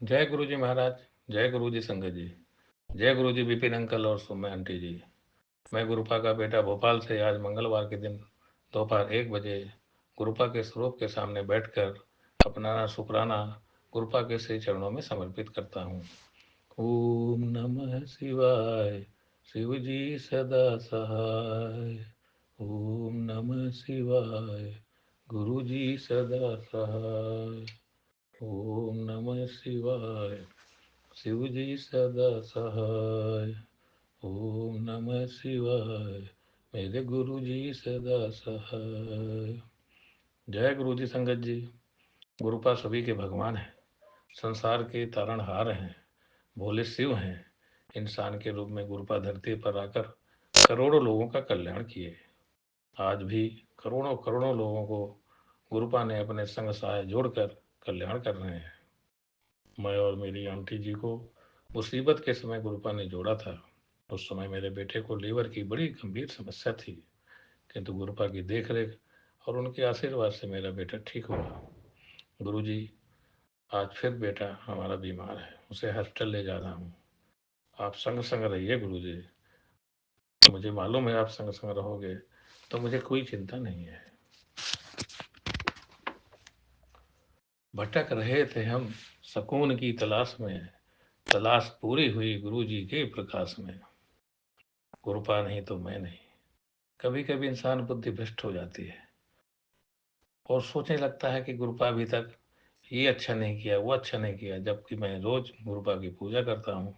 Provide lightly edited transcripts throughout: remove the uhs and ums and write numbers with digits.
जय गुरु जी महाराज। जय गुरु जी संगत जी। जय गुरु जी विपिन अंकल और सुमय आंटी जी। मैं गुरुपा का बेटा भोपाल से आज मंगलवार के दिन दोपहर 1 बजे गुरुपा के स्वरूप के सामने बैठकर अपना शुक्राना गुरुपा के श्री चरणों में समर्पित करता हूँ। ओम नमः शिवाय। शिव जी सदा सहाय। ओम नमः शिवाय। गुरु जी सदा सहाय। ओम नमः शिवाय। शिव जी सदा सहाय। ओम नमः शिवाय। मेरे गुरु जी सदा सहाय। जय गुरु जी संगत जी। गुरुपा सभी के भगवान हैं, संसार के तारणहार हैं, भोले शिव हैं। इंसान के रूप में गुरुपा धरती पर आकर करोड़ों लोगों का कल्याण किए। आज भी करोड़ों करोड़ों लोगों को गुरुपा ने अपने संग सहाय जोड़कर कल्याण कर रहे हैं। मैं और मेरी आंटी जी को मुसीबत के समय गुरुपा ने जोड़ा था। उस समय मेरे बेटे को लीवर की बड़ी गंभीर समस्या थी, किंतु गुरुपा की देखरेख और उनके आशीर्वाद से मेरा बेटा ठीक हुआ। गुरुजी, आज फिर बेटा हमारा बीमार है, उसे हॉस्पिटल ले जा रहा हूँ। आप संग संग रहिए गुरुजी। मुझे मालूम है आप संग संग रहोगे तो मुझे कोई चिंता नहीं है। भटक रहे थे हम सुकून की तलाश में, तलाश पूरी हुई गुरुजी के प्रकाश में। गुरुपा नहीं तो मैं नहीं। कभी कभी इंसान बुद्धि भ्रष्ट हो जाती है और सोचने लगता है कि गुरुपा अभी तक ये अच्छा नहीं किया, वो अच्छा नहीं किया, जबकि मैं रोज गुरुपा की पूजा करता हूँ।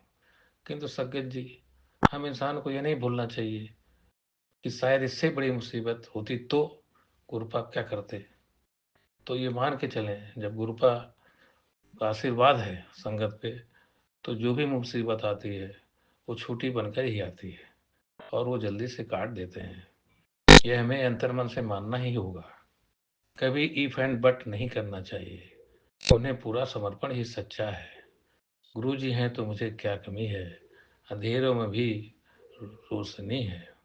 किंतु सज्जन जी, हम इंसान को ये नहीं भूलना चाहिए कि शायद इससे बड़ी मुसीबत होती तो गुरुपा क्या करते। तो ये मान के चलें, जब गुरुपा का आशीर्वाद है संगत पे, तो जो भी मुसीबत आती है वो छोटी बनकर ही आती है और वो जल्दी से काट देते हैं। यह हमें अंतर्मन से मानना ही होगा। कभी इफ एंड बट नहीं करना चाहिए। उन्हें पूरा समर्पण ही सच्चा है। गुरु जी हैं तो मुझे क्या कमी है, अंधेरों में भी रोशनी है।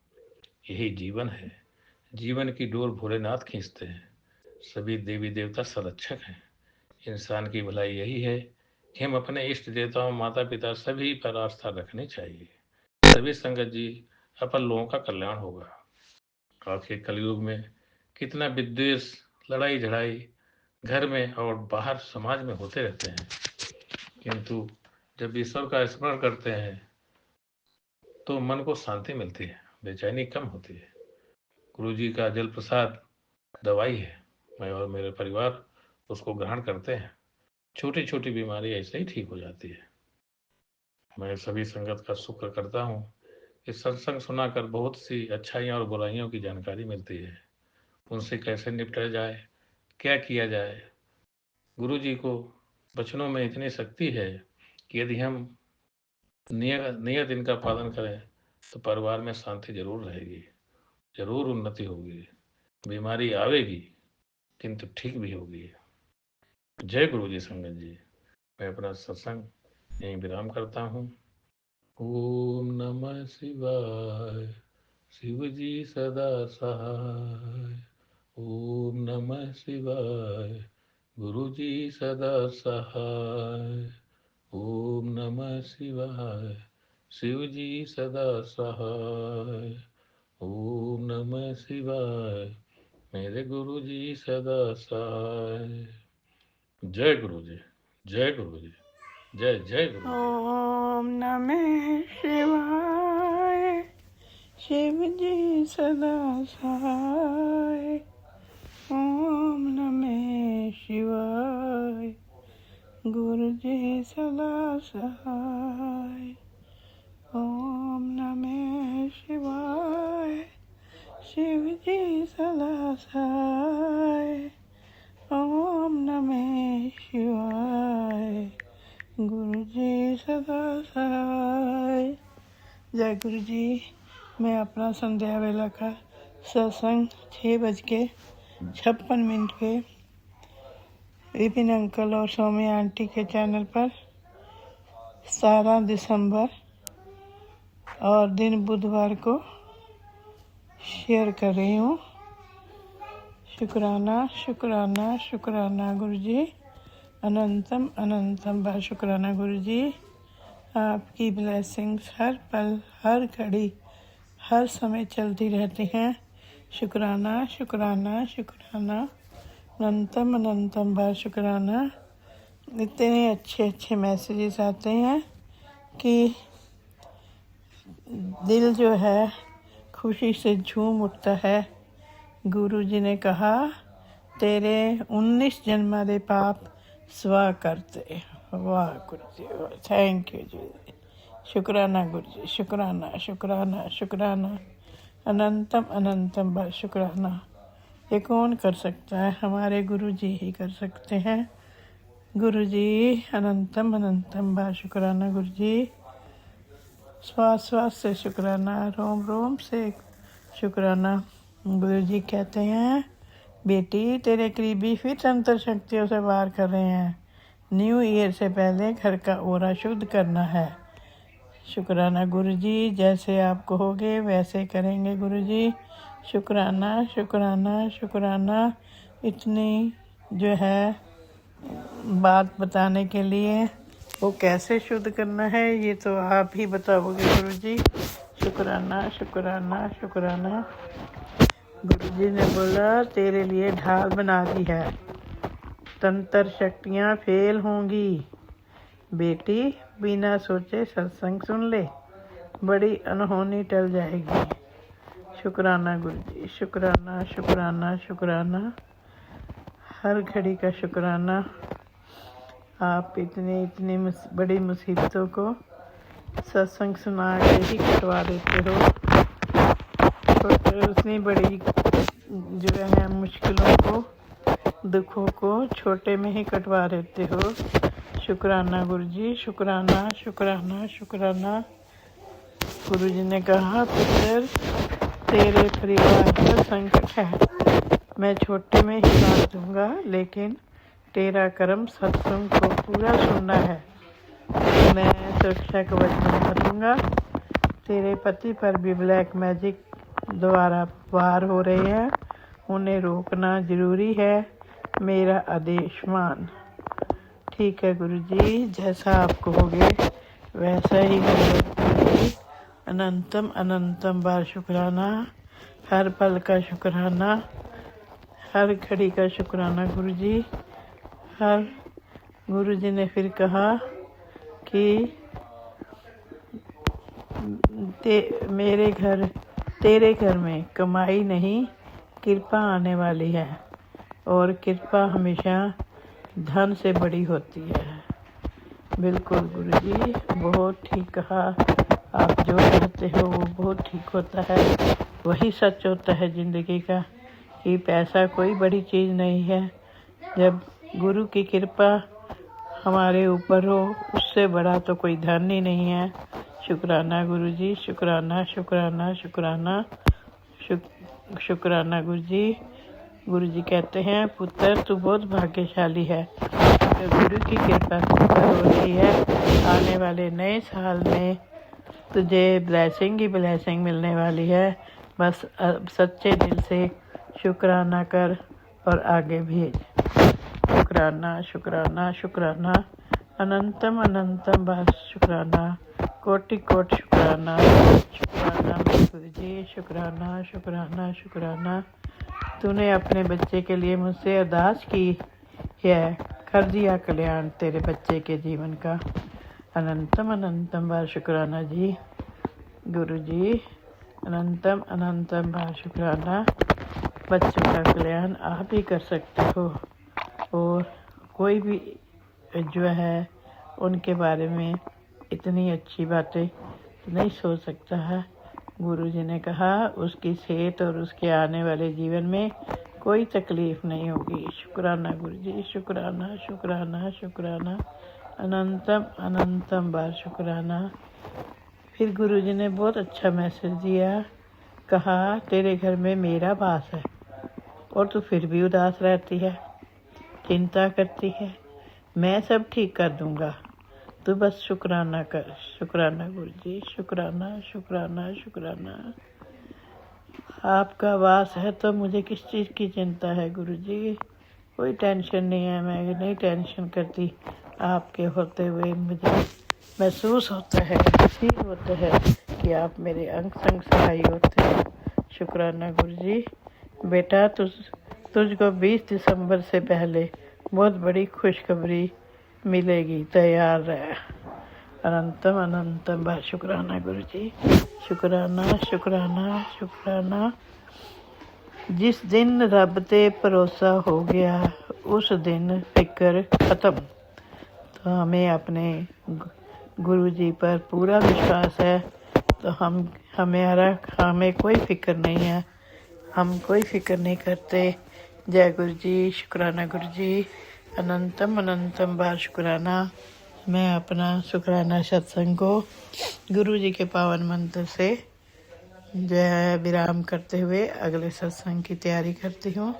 यही जीवन है। जीवन की डोर भोलेनाथ खींचते हैं। सभी देवी देवता संरक्षक हैं। इंसान की भलाई यही है कि हम अपने इष्ट देवताओं, माता पिता सभी पर आस्था रखनी चाहिए। सभी संगत जी, अपन लोगों का कल्याण होगा। आज के कलयुग में कितना विद्वेष, लड़ाई झड़ाई घर में और बाहर समाज में होते रहते हैं, किंतु जब ईश्वर का स्मरण करते हैं तो मन को शांति मिलती है, बेचैनी कम होती है। गुरु जी का जल प्रसाद दवाई है। मैं और मेरे परिवार उसको ग्रहण करते हैं। छोटी छोटी बीमारी ऐसे ही ठीक हो जाती है। मैं सभी संगत का शुक्र करता हूँ कि सत्संग सुनाकर बहुत सी अच्छाइयाँ और बुराइयों की जानकारी मिलती है। उनसे कैसे निपटा जाए, क्या किया जाए। गुरु जी को वचनों में इतनी शक्ति है कि यदि हम नियत इनका पालन करें तो परिवार में शांति जरूर रहेगी, जरूर उन्नति होगी। बीमारी आवेगी किंतु ठीक भी होगी। जय गुरु जी संगत जी। मैं अपना सत्संग यहीं विराम करता हूँ। ओम नमः शिवाय। शिव जी सदा सहाय। ओम नमः शिवाय। गुरु जी सदा सहाय। ओम नमः शिवाय। शिव जी सदा सहाय। ओम नमः शिवाय। मेरे गुरु जी सदा सहाय। जय गुरु जी। जय गुरु जी। जय जय गुरु जी। ओम नमः शिवाय। शिव जी सदा सहाय। ओम नमः शिवाय। गुरु जी सदा सहाय। ओम नमः शिवाय। शिव जी सदा सहाय। ओम नमः शिवाय। गुरु जी सदा सहाय। जय गुरु जी। मैं अपना संध्या वेला का सत्संग 6:56 पे विपिन अंकल और स्वामी आंटी के चैनल पर 17 दिसंबर और दिन बुधवार को शेयर कर रही हूँ। शुक्राना शुक्राना शुक्राना गुरु जी। अनंतम अनंतम बार शुक्राना गुरु जी। आपकी ब्लेसिंग्स हर पल, हर घड़ी, हर समय चलती रहती हैं। शुक्राना शुक्राना शुक्राना, अनंतम अनंतम बार शुक्राना। इतने अच्छे अच्छे मैसेजेस आते हैं कि दिल जो है खुशी से झूम उठता है। गुरु जी ने कहा, तेरे 19 जन्मां दे पाप स्वा करते। वाह गुरु जी, थैंक यू जी। शुक्राना गुरु जी, शुक्राना शुक्राना शुक्राना, अनंतम अनंतम बार शुक्राना। ये कौन कर सकता है? हमारे गुरु जी ही कर सकते हैं। गुरु जी अनंतम अनंतम बार शुक्राना गुरु जी। श्वास श्वास से शुक्राना, रोम रोम से शुक्राना। गुरु जी कहते हैं, बेटी तेरे करीबी फिर अंतर शक्तियों से वार कर रहे हैं। न्यू ईयर से पहले घर का ओरा शुद्ध करना है। शुक्राना गुरु जी, जैसे आप कहोगे वैसे करेंगे गुरु जी। शुक्राना शुक्राना शुक्राना। इतनी जो है बात बताने के लिए, वो कैसे शुद्ध करना है ये तो आप ही बताओगे गुरु जी। शुक्राना शुक्राना शुक्राना। गुरु जी ने बोला, तेरे लिए ढाल बना दी है, तंत्र शक्तियाँ फेल होंगी। बेटी बिना सोचे सत्संग सुन ले, बड़ी अनहोनी टल जाएगी। शुक्राना गुरु जी, शुक्राना शुक्राना शुक्राना, हर घड़ी का शुक्राना। आप इतनी बड़ी मुसीबतों को सत्संग सुना के ही कटवा देते हो। उतनी बड़ी जो है मुश्किलों को, दुखों को छोटे में ही कटवा देते हो। शुक्राना गुरु जी, शुक्राना शुक्राना शुक्राना। गुरु जी ने कहा, पुत्र तेरे परिवार पर संकट है, मैं छोटे में ही बांट दूंगा, लेकिन तेरा कर्म सत्संग को पूरा सुनना है। मैं सुरक्षा कवच बना दूंगा। तेरे पति पर भी ब्लैक मैजिक द्वारा वार हो रहे हैं, उन्हें रोकना जरूरी है। मेरा आदेश मान। ठीक है गुरु जी, जैसा आप कहोगे वैसा ही होगा गुरु जी। अनंतम अनंतम बार शुक्राना, हर पल का शुक्राना, हर घड़ी का शुक्राना गुरु जी। हर गुरु जी ने फिर कहा कि तेरे घर में कमाई नहीं, कृपा आने वाली है, और कृपा हमेशा धन से बड़ी होती है। बिल्कुल गुरु जी, बहुत ठीक कहा। आप जो कहते हो वो बहुत ठीक होता है, वही सच होता है ज़िंदगी का, कि पैसा कोई बड़ी चीज़ नहीं है। जब गुरु की कृपा हमारे ऊपर हो, उससे बड़ा तो कोई धन ही नहीं है। शुक्राना गुरु जी, शुक्राना शुक्राना शुक्राना शुक्राना गुरु जी। गुरु जी कहते हैं, पुत्र तू बहुत भाग्यशाली है, तो गुरु की कृपा हो रही है। आने वाले नए साल में तुझे ब्लेसिंग ही ब्लेसिंग मिलने वाली है। बस सच्चे दिल से शुक्राना कर और आगे भेज। शुक्राना शुक्राना शुक्राना, अनंतम अनंतम बार शुक्राना, कोटि कोटि शुक्राना। शुक्राना गुरु जी, शुक्राना शुक्राना शुक्राना। तूने अपने बच्चे के लिए मुझसे अरदास की है, कर दिया कल्याण तेरे बच्चे के जीवन का। अनंतम अनंतम बार शुक्राना जी। गुरु जी अनंतम अनंतम बार शुक्राना। बच्चों का कल्याण आप ही कर सकते हो, और कोई भी जो है उनके बारे में इतनी अच्छी बातें नहीं सोच सकता है। गुरु जी ने कहा, उसकी सेहत और उसके आने वाले जीवन में कोई तकलीफ नहीं होगी। शुक्राना गुरु जी, शुक्राना शुक्राना शुक्राना, अनंतम अनंतम बार शुक्राना। फिर गुरु जी ने बहुत अच्छा मैसेज दिया। कहा, तेरे घर में मेरा वास है और तू फिर भी उदास रहती है, चिंता करती है। मैं सब ठीक कर दूंगा, तू बस शुक्राना कर। शुक्राना गुरु जी, शुक्राना शुक्राना शुक्राना। आपका वास है तो मुझे किस चीज़ की चिंता है गुरु जी। कोई टेंशन नहीं है, मैं नहीं टेंशन करती। आपके होते हुए मुझे महसूस होता है, फील होता है कि आप मेरे अंग संग सहाय होते हैं। शुक्राना गुरु जी। बेटा तुझको 20 दिसंबर से पहले बहुत बड़ी खुशखबरी मिलेगी, तैयार रह। अनंतम अनंतम बार शुक्राना गुरु जी। शुक्राना शुक्राना शुक्राना। जिस दिन रब ते भरोसा हो गया उस दिन फिक्र खत्म। तो हमें अपने गुरु जी पर पूरा विश्वास है, तो हमें कोई फिक्र नहीं है, हम कोई फिक्र नहीं करते। जय गुरु जी। शुक्राना गुरु जी। अनंतम अनंतम बार शुक्राना। मैं अपना शुक्राना सत्संग को गुरु जी के पावन मंत्र से जय विराम करते हुए अगले सत्संग की तैयारी करती हूँ।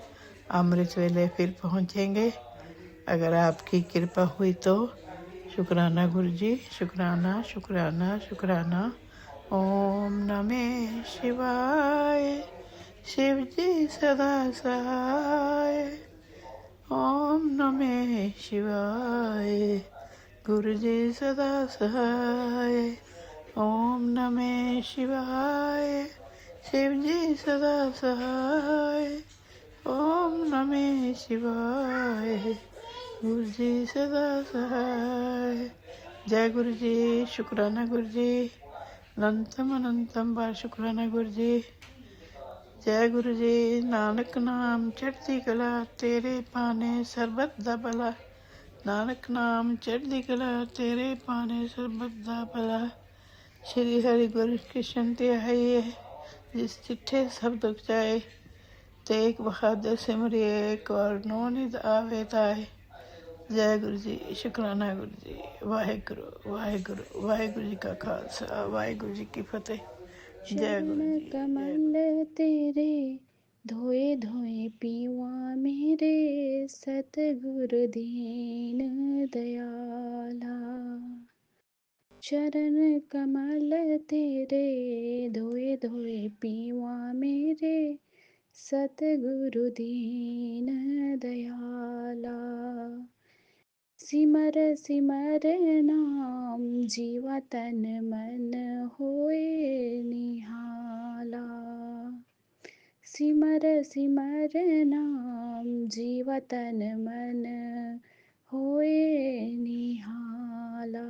अमृत वेले फिर पहुँचेंगे अगर आपकी कृपा हुई तो। शुक्राना गुरु जी। शुक्राना शुक्राना शुक्राना। ओम नमः शिवाय। शिव जी सदा सहाय। ओम नमः शिवाय। गुरु जी सदा सहाय। ओम नमः शिवाय। शिव जी सदा सहाय। ओम नमः शिवाय। गुरु जी सदा सहाय। जय गुरु जी। शुक्राना गुरु जी। अनंतम अनंतम बार शुक्राना गुरु जी। जय गुरु जी। नानक नाम चढ़ती कला तेरे पाने सरबत दा भला। नानक नाम चढ़ती कला तेरे पाने सरबत दा भला। श्री हरि गुरु कृष्ण ते आइए जिस चिट्ठे सब दुख जाए। तेग बहादुर सिमरिए और नो निद आवे ताए। जय गुरु जी। शुक्राना गुरु जी। वाहेगुरु वाहेगुरु वाहेगुरु जी का खालसा वाहेगुरु जी की फतेह। जय गुरु चरण जी। कमल तेरे धोए धोए पीवा मेरे सतगुरु दीन दयाला। चरण कमल तेरे धोए धोए पीवा मेरे सतगुरु दीन दयाला। सिमर सिमर नाम जीवा तन मन होए निहाला। सिमर सिमर नाम जीवा तन मन होए निहाला।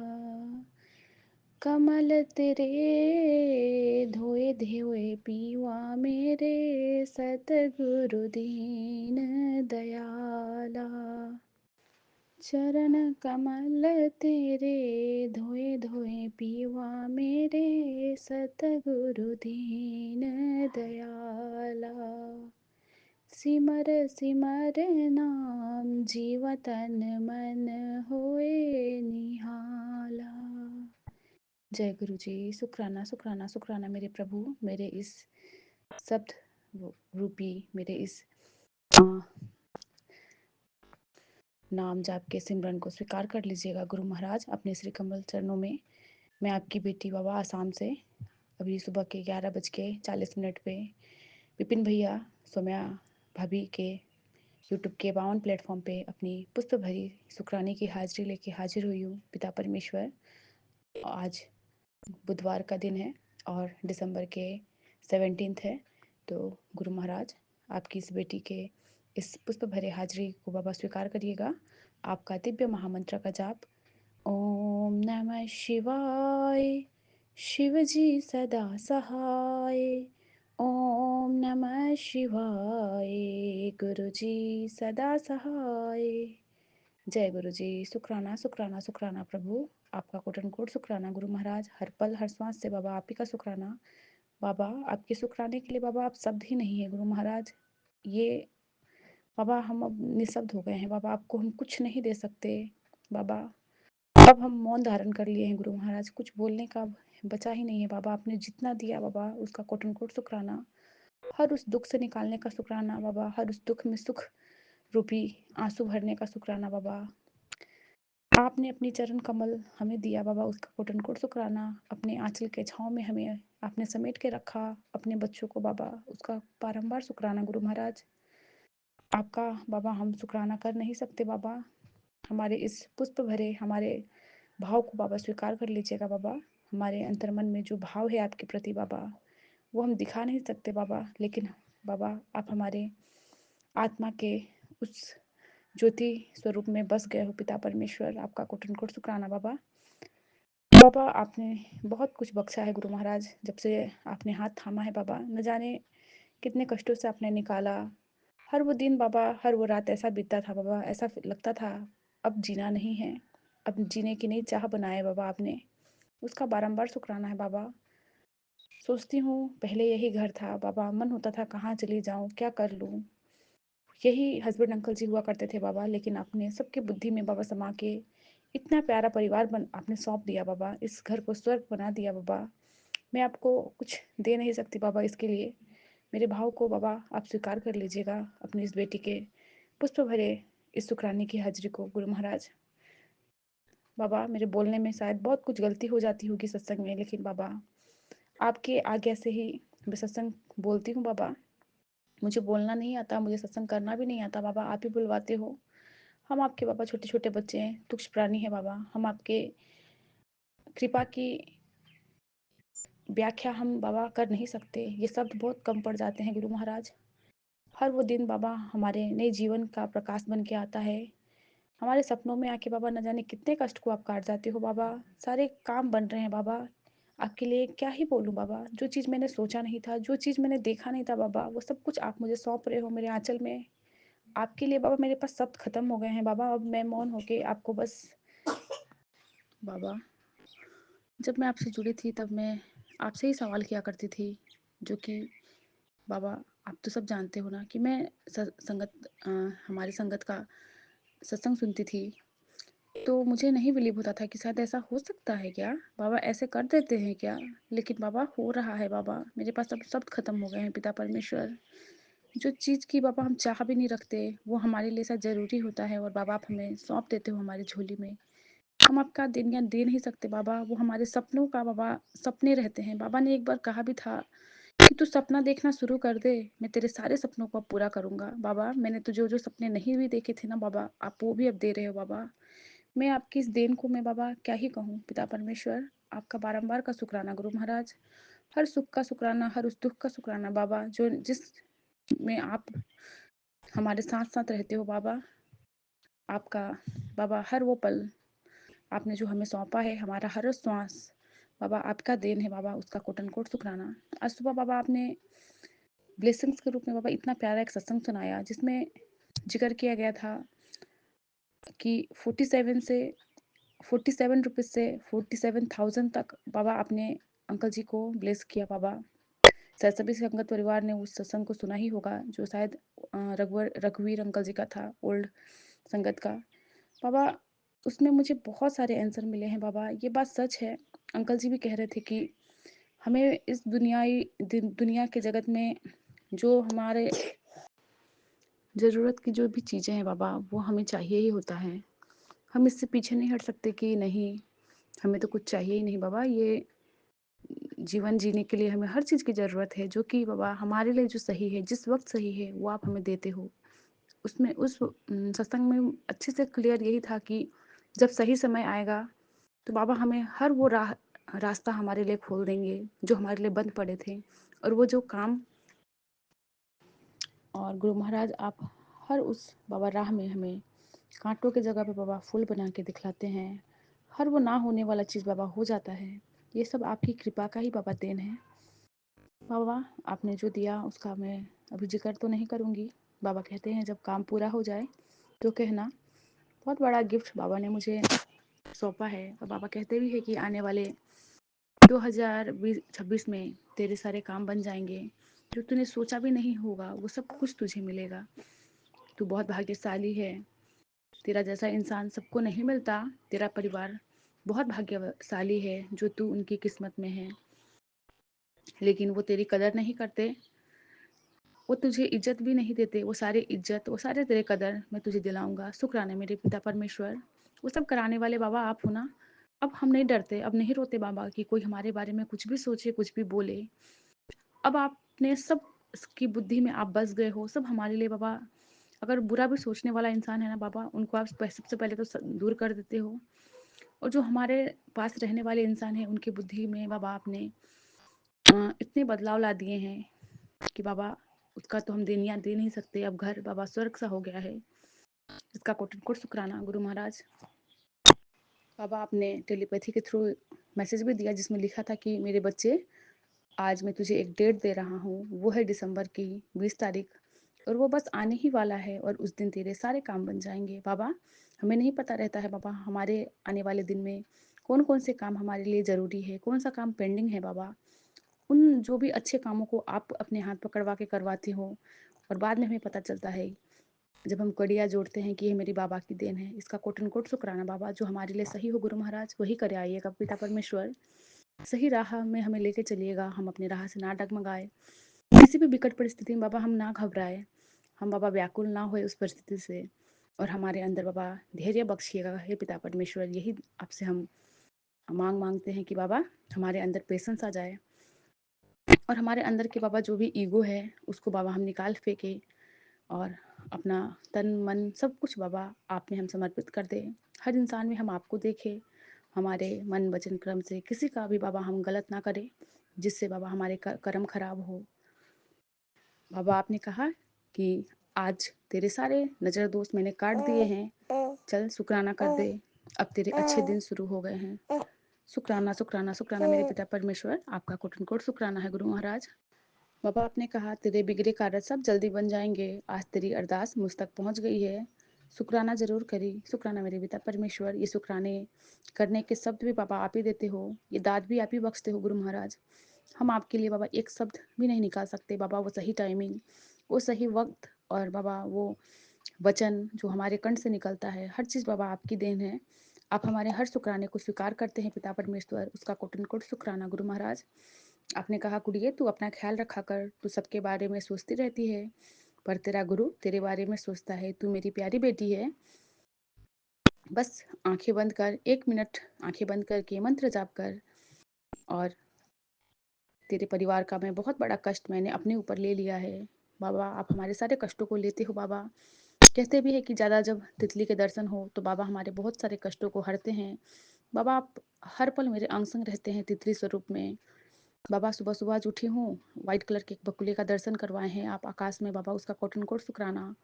कमल तेरे धोए धोए पीवा मेरे सतगुरु दीन दयाला। चरण कमल तेरे धोए धोए पीवा मेरे सतगुरु दीन दयाला। सिमर सिमर नाम जीवा तन मन होए निहाला। जय गुरु जी। शुक्राना शुक्राना शुक्राना मेरे प्रभु, मेरे इस शब्द रूपी मेरे इस नाम जाप के सिमरन को स्वीकार कर लीजिएगा गुरु महाराज अपने श्री कमल चरणों में। मैं आपकी बेटी बाबा आसाम से अभी सुबह के 11:40 पे विपिन भैया सोम्या भाभी के यूट्यूब के पावन प्लेटफॉर्म पे अपनी पुष्प भरी शुक्राने की हाजिरी लेके हाजिर हुई हूँ पिता परमेश्वर। आज बुधवार का दिन है और दिसंबर के 17 है। तो गुरु महाराज आपकी इस बेटी के इस पुष्प भरे हाजिरी को बाबा स्वीकार करिएगा। आपका दिव्य महामंत्र का जाप ओम नमः शिवाय। शिव जी सदा सहाय। ओम नमः शिवाय। गुरु जी सदा सहाय। जय गुरु जी। शुक्राना शुक्राना शुक्राना प्रभु, आपका कोटन कोट शुक्राना गुरु महाराज। हर पल हर श्वास से बाबा आप ही का शुक्राना। बाबा आपके शुक्राने के लिए बाबा आप शब्द ही नहीं है गुरु महाराज। ये बाबा हम अब निशब्द हो गए हैं बाबा, आपको हम कुछ नहीं दे सकते बाबा। अब हम मौन धारण कर लिए हैं गुरु महाराज, कुछ बोलने का बचा ही नहीं है बाबा। आपने जितना दिया बाबा उसका कोटन कोट शुक्राना। हर उस दुख से निकालने का शुक्राना बाबा, हर उस दुख में सुख रूपी आंसू भरने का शुक्राना बाबा। आपने अपनी चरण कमल हमें दिया बाबा, उसका कोटन कोट शुक्राना। अपने आंचल के छाँव में हमें आपने समेट के रखा अपने बच्चों को बाबा, उसका बारंबार शुक्राना गुरु महाराज। आपका बाबा हम शुक्राना कर नहीं सकते बाबा। हमारे इस पुष्प भरे हमारे भाव को बाबा स्वीकार कर लीजिएगा बाबा। हमारे अंतर्मन में जो भाव है आपके प्रति बाबा, वो हम दिखा नहीं सकते बाबा, लेकिन बाबा आप हमारे आत्मा के उस ज्योति स्वरूप में बस गए हो पिता परमेश्वर, आपका कोटन कोट शुक्राना बाबा। बाबा आपने बहुत कुछ बख्शा है गुरु महाराज, जब से आपने हाथ थामा है बाबा, न जाने कितने कष्टों से आपने निकाला। हर वो दिन बाबा, हर वो रात ऐसा बीतता था बाबा, ऐसा लगता था अब जीना नहीं है, अब जीने की नई चाह बनाए बाबा आपने, उसका बारंबार शुक्राना है बाबा। सोचती हूँ पहले यही घर था बाबा, मन होता था कहाँ चली जाऊँ, क्या कर लूँ। यही हस्बैंड अंकल जी हुआ करते थे बाबा, लेकिन आपने सबके बुद्धि में बाबा समा के इतना प्यारा परिवार बन आपने सौंप दिया बाबा, इस घर को स्वर्ग बना दिया बाबा। मैं आपको कुछ दे नहीं सकती बाबा, इसके लिए मेरे भाव को बाबा आप स्वीकार कर लीजिएगा अपनी इस बेटी के पुष्प भरे इस शुक्राने की हाजिरी को गुरु महाराज। बाबा मेरे बोलने में शायद बहुत कुछ गलती हो जाती होगी सत्संग में, लेकिन बाबा आपके आज्ञा से ही मैं सत्संग बोलती हूँ बाबा। मुझे बोलना नहीं आता, मुझे सत्संग करना भी नहीं आता बाबा, आप ही बुलवाते हो। हम आपके बाबा छोटे छोटे बच्चे हैं, तुक्ष प्राणी हैं बाबा, हम आपके कृपा की व्याख्या हम बाबा कर नहीं सकते, ये शब्द बहुत कम पड़ जाते हैं गुरु महाराज। हर वो दिन बाबा हमारे नए जीवन का प्रकाश बन के आता है, हमारे सपनों में आके बाबा न जाने कितने कष्ट को आप काट जाते हो बाबा। सारे काम बन रहे हैं बाबा, आपके लिए क्या ही बोलूँ बाबा। जो चीज़ मैंने सोचा नहीं था, जो चीज़ मैंने देखा नहीं था बाबा, वो सब कुछ आप मुझे सौंप रहे हो मेरे आंचल में। आपके लिए बाबा मेरे पास शब्द खत्म हो गए हैं बाबा, अब मैं मौन होके आपको बस बाबा, जब मैं आपसे जुड़ी थी तब मैं आपसे ही सवाल किया करती थी, जो कि बाबा आप तो सब जानते हो ना कि मैं हमारी संगत का सत्संग सुनती थी, तो मुझे नहीं बिलीव होता था कि शायद ऐसा हो सकता है क्या, बाबा ऐसे कर देते हैं क्या। लेकिन बाबा हो रहा है बाबा, मेरे पास अब शब्द खत्म हो गए हैं पिता परमेश्वर। जो चीज़ की बाबा हम चाह भी नहीं रखते, वो हमारे लिए शायद ज़रूरी होता है, और बाबा आप हमें सौंप देते हो हमारी झोली में। हम आपका दिन या दे नहीं सकते बाबा, वो हमारे सपनों का बाबा सपने रहते हैं। बाबा ने एक बार कहा भी था कि तू सपना देखना शुरू कर दे, मैं तेरे सारे सपनों को अब पूरा करूंगा। बाबा मैंने तो जो जो सपने नहीं भी देखे थे ना बाबा, आप वो भी अब दे रहे हो बाबा। मैं आपकी इस देन को मैं बाबा क्या ही कहूँ पिता परमेश्वर, आपका बारंबार का शुक्राना गुरु महाराज। हर सुख का शुक्राना, हर उस दुख का शुक्राना बाबा, जो जिस में आप हमारे साथ साथ रहते हो बाबा। आपका बाबा हर वो पल आपने जो हमें सौंपा है, हमारा हर श्वास बाबा आपका देन है बाबा, उसका कोटन कोट शुक्राना। आज सुबह बाबा आपने ब्लेसिंग्स के रूप में बाबा इतना प्यारा एक सत्संग सुनाया, जिसमें जिक्र किया गया था कि 47 रुपीज़ से 47,000 तक बाबा आपने अंकल जी को ब्लेस किया बाबा। शायद सभी संगत परिवार ने उस सत्संग को सुना ही होगा, जो शायद रघुवीर अंकल जी का था, ओल्ड संगत का बाबा। उसमें मुझे बहुत सारे आंसर मिले हैं बाबा, ये बात सच है। अंकल जी भी कह रहे थे कि हमें इस दुनिया के जगत में जो हमारे ज़रूरत की जो भी चीज़ें हैं बाबा, वो हमें चाहिए ही होता है। हम इससे पीछे नहीं हट सकते कि नहीं हमें तो कुछ चाहिए ही नहीं बाबा। ये जीवन जीने के लिए हमें हर चीज़ की ज़रूरत है, जो कि बाबा हमारे लिए जो सही है, जिस वक्त सही है, वो आप हमें देते हो। उसमें उस सत्संग में अच्छे से क्लियर यही था कि जब सही समय आएगा तो बाबा हमें हर वो रास्ता हमारे लिए खोल देंगे जो हमारे लिए बंद पड़े थे। और वो जो काम, और गुरु महाराज आप हर उस बाबा राह में हमें कांटों की जगह पे बाबा फूल बना के दिखलाते हैं। हर वो ना होने वाला चीज़ बाबा हो जाता है। ये सब आपकी कृपा का ही बाबा देन है। बाबा आपने जो दिया उसका मैं अभी जिक्र तो नहीं करूँगी। बाबा कहते हैं जब काम पूरा हो जाए तो कहना। बहुत बड़ा गिफ्ट बाबा ने मुझे सौंपा है, और बाबा कहते भी है कि आने वाले 2026 में तेरे सारे काम बन जाएंगे, जो तूने सोचा भी नहीं होगा वो सब कुछ तुझे मिलेगा। तू बहुत भाग्यशाली है, तेरा जैसा इंसान सबको नहीं मिलता। तेरा परिवार बहुत भाग्यशाली है जो तू उनकी किस्मत में है, लेकिन वो तेरी कदर नहीं करते, वो तुझे इज्जत भी नहीं देते। वो सारे इज्जत, वो सारे तेरे कदर मैं तुझे दिलाऊंगा। शुक्राना मेरे पिता परमेश्वर, वो सब कराने वाले बाबा आप हो ना। अब हम नहीं डरते, अब नहीं रोते बाबा कि कोई हमारे बारे में कुछ भी सोचे, कुछ भी बोले। अब आपने सब की बुद्धि में आप बस गए हो, सब हमारे लिए बाबा अगर बुरा भी सोचने वाला इंसान है ना बाबा, उनको आप सबसे पहले तो दूर कर देते हो। और जो हमारे पास रहने वाले इंसान हैं, उनकी बुद्धि में बाबा आपने इतने बदलाव ला दिए हैं कि बाबा उसका तो हम दुनिया दे नहीं सकते। अब घर बाबा स्वर्ग सा हो गया है, इसका कोटि कोटि शुक्राना गुरु महाराज। बाबा आपने टेलीपैथी के थ्रू मैसेज भी दिया जिसमें लिखा था कि मेरे बच्चे, आज मैं तुझे एक डेट दे रहा हूँ, वो है दिसंबर की 20 तारीख, और वो बस आने ही वाला है और उस दिन तेरे सारे काम बन जाएंगे। बाबा हमें नहीं पता रहता है बाबा, हमारे आने वाले दिन में कौन कौन से काम हमारे लिए ज़रूरी है, कौन सा काम पेंडिंग है बाबा। उन जो भी अच्छे कामों को आप अपने हाथ पकड़वा के करवाते हो, और बाद में हमें पता चलता है जब हम कड़िया जोड़ते हैं कि ये मेरी बाबा की देन है। इसका कोटन कोट शुक्राना बाबा, जो हमारे लिए सही हो गुरु महाराज वही करे आइएगा पिता परमेश्वर। सही राह में हमें लेके चलिएगा, हम अपने राह से ना डगमगाए, किसी भी विकट परिस्थिति में बाबा हम ना घबराए, हम बाबा व्याकुल ना होए उस परिस्थिति से, और हमारे अंदर बाबा धैर्य बख्शिएगा हे पिता परमेश्वर। यही आपसे हम मांगते हैं कि बाबा हमारे अंदर पेशेंस आ जाए, और हमारे अंदर के बाबा जो भी ईगो है उसको बाबा हम निकाल फेंके, और अपना तन मन सब कुछ बाबा आप में हम समर्पित कर दें। हर इंसान में हम आपको देखें, हमारे मन वचन क्रम से किसी का भी बाबा हम गलत ना करें जिससे बाबा हमारे कर्म खराब हो। बाबा आपने कहा कि आज तेरे सारे नज़र दोष मैंने काट दिए हैं, चल शुक्राना कर दे, अब तेरे अच्छे दिन शुरू हो गए हैं। शुक्राना शुक्राना शुक्राना मेरे पिता परमेश्वर, आपका कोटन कोट शुक्राना है गुरु महाराज। बाबा आपने कहा तेरे बिगड़े कार्य सब जल्दी बन जाएंगे, आज तेरी अरदास मुझ तक पहुंच गई है, शुक्राना जरूर करी। शुक्राना मेरे पिता परमेश्वर, ये शुक्राने करने के शब्द भी बाबा आप ही देते हो, ये दाद भी आप ही बख्शते हो गुरु महाराज। हम आपके लिए बाबा एक शब्द भी नहीं निकाल सकते बाबा, वो सही टाइमिंग, वो सही वक्त, और बाबा वो वचन जो हमारे कंठ से निकलता है, हर चीज़ बाबा आपकी देन है। आप हमारे हर शुक्राने को स्वीकार करते हैं पिता परमेश्वर, उसका कोटन कोट शुक्राना गुरु महाराज। आपने कहा कुड़िए तू अपना ख्याल रखा कर, तू सबके बारे में सोचती रहती है, पर तेरा गुरु तेरे बारे में सोचता है। तू मेरी प्यारी बेटी है, बस आंखें बंद कर, 1 मिनट आंखें बंद करके मंत्र जाप कर, और तेरे परिवार का मैं बहुत बड़ा कष्ट मैंने अपने ऊपर ले लिया है। बाबा आप हमारे सारे कष्टों को लेते हो बाबा। कहते भी है कि ज़्यादा जब तितली के दर्शन हो तो बाबा हमारे बहुत सारे कष्टों को हरते हैं। बाबा आप हर पल मेरे अंग संग रहते हैं तितली स्वरूप में। बाबा सुबह सुबह आज उठी हूँ, व्हाइट कलर के एक बकुले का दर्शन करवाए हैं आप आकाश में बाबा, उसका कोटन कोट शुक्राना।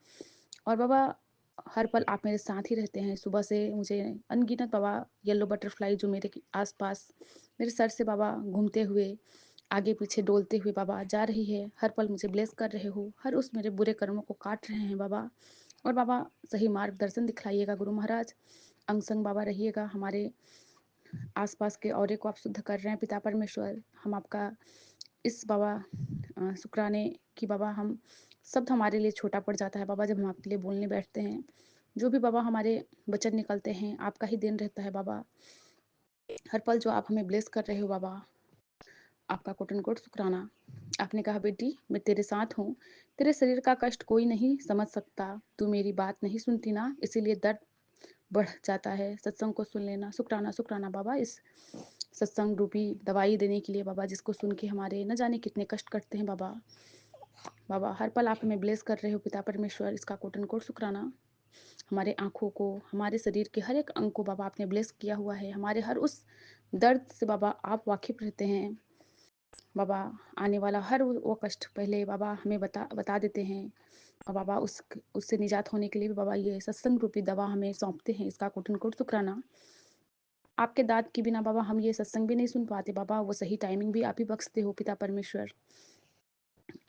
और बाबा हर पल आप मेरे साथ ही रहते हैं। सुबह से मुझे अनगिनत बाबा येलो बटरफ्लाई जो मेरे आसपास मेरे सर से बाबा घूमते हुए आगे पीछे डोलते हुए बाबा जा रही है, हर पल मुझे ब्लेस कर रहे हो, हर उस मेरे बुरे कर्मों को काट रहे हैं बाबा। और बाबा सही मार्गदर्शन दिखलाइएगा गुरु महाराज, अंग संग बाबा रहिएगा, हमारे आसपास के औरे को आप शुद्ध कर रहे हैं पिता परमेश्वर। हम आपका इस बाबा शुक्राने की बाबा हम शब्द हमारे लिए छोटा पड़ जाता है बाबा जब हम आपके लिए बोलने बैठते हैं। जो भी बाबा हमारे वचन निकलते हैं आपका ही देन रहता है बाबा। हर पल जो आप हमें ब्लेस कर रहे हो बाबा, आपका कोटन कोट शुक्राना। आपने कहा बेटी मैं तेरे साथ हूँ, तेरे शरीर का कष्ट कोई नहीं समझ सकता, तू मेरी बात नहीं सुनती ना, इसीलिए दर्द बढ़ जाता है, सत्संग को सुन लेना। शुक्राना शुक्राना बाबा इस सत्संग रूपी दवाई देने के लिए बाबा, जिसको सुन के हमारे न जाने कितने कष्ट कटते हैं बाबा। बाबा हर पल आप हमें ब्लेस कर रहे हो पिता परमेश्वर, इसका कोटन कोट शुक्राना। हमारे आँखों को, हमारे शरीर के हर एक अंग को बाबा आपने ब्लेस किया हुआ है, हमारे हर उस दर्द से बाबा आप वाकिफ रहते हैं बाबा। आने वाला हर वो कष्ट पहले बाबा हमें बता देते हैं, और बाबा उससे निजात होने के लिए भी बाबा ये सत्संग रूपी दवा हमें सौंपते हैं, इसका कोटन कोट शुक्राना। आपके दाद के बिना बाबा हम ये सत्संग भी नहीं सुन पाते बाबा, वो सही टाइमिंग भी आप ही बख्शते हो पिता परमेश्वर।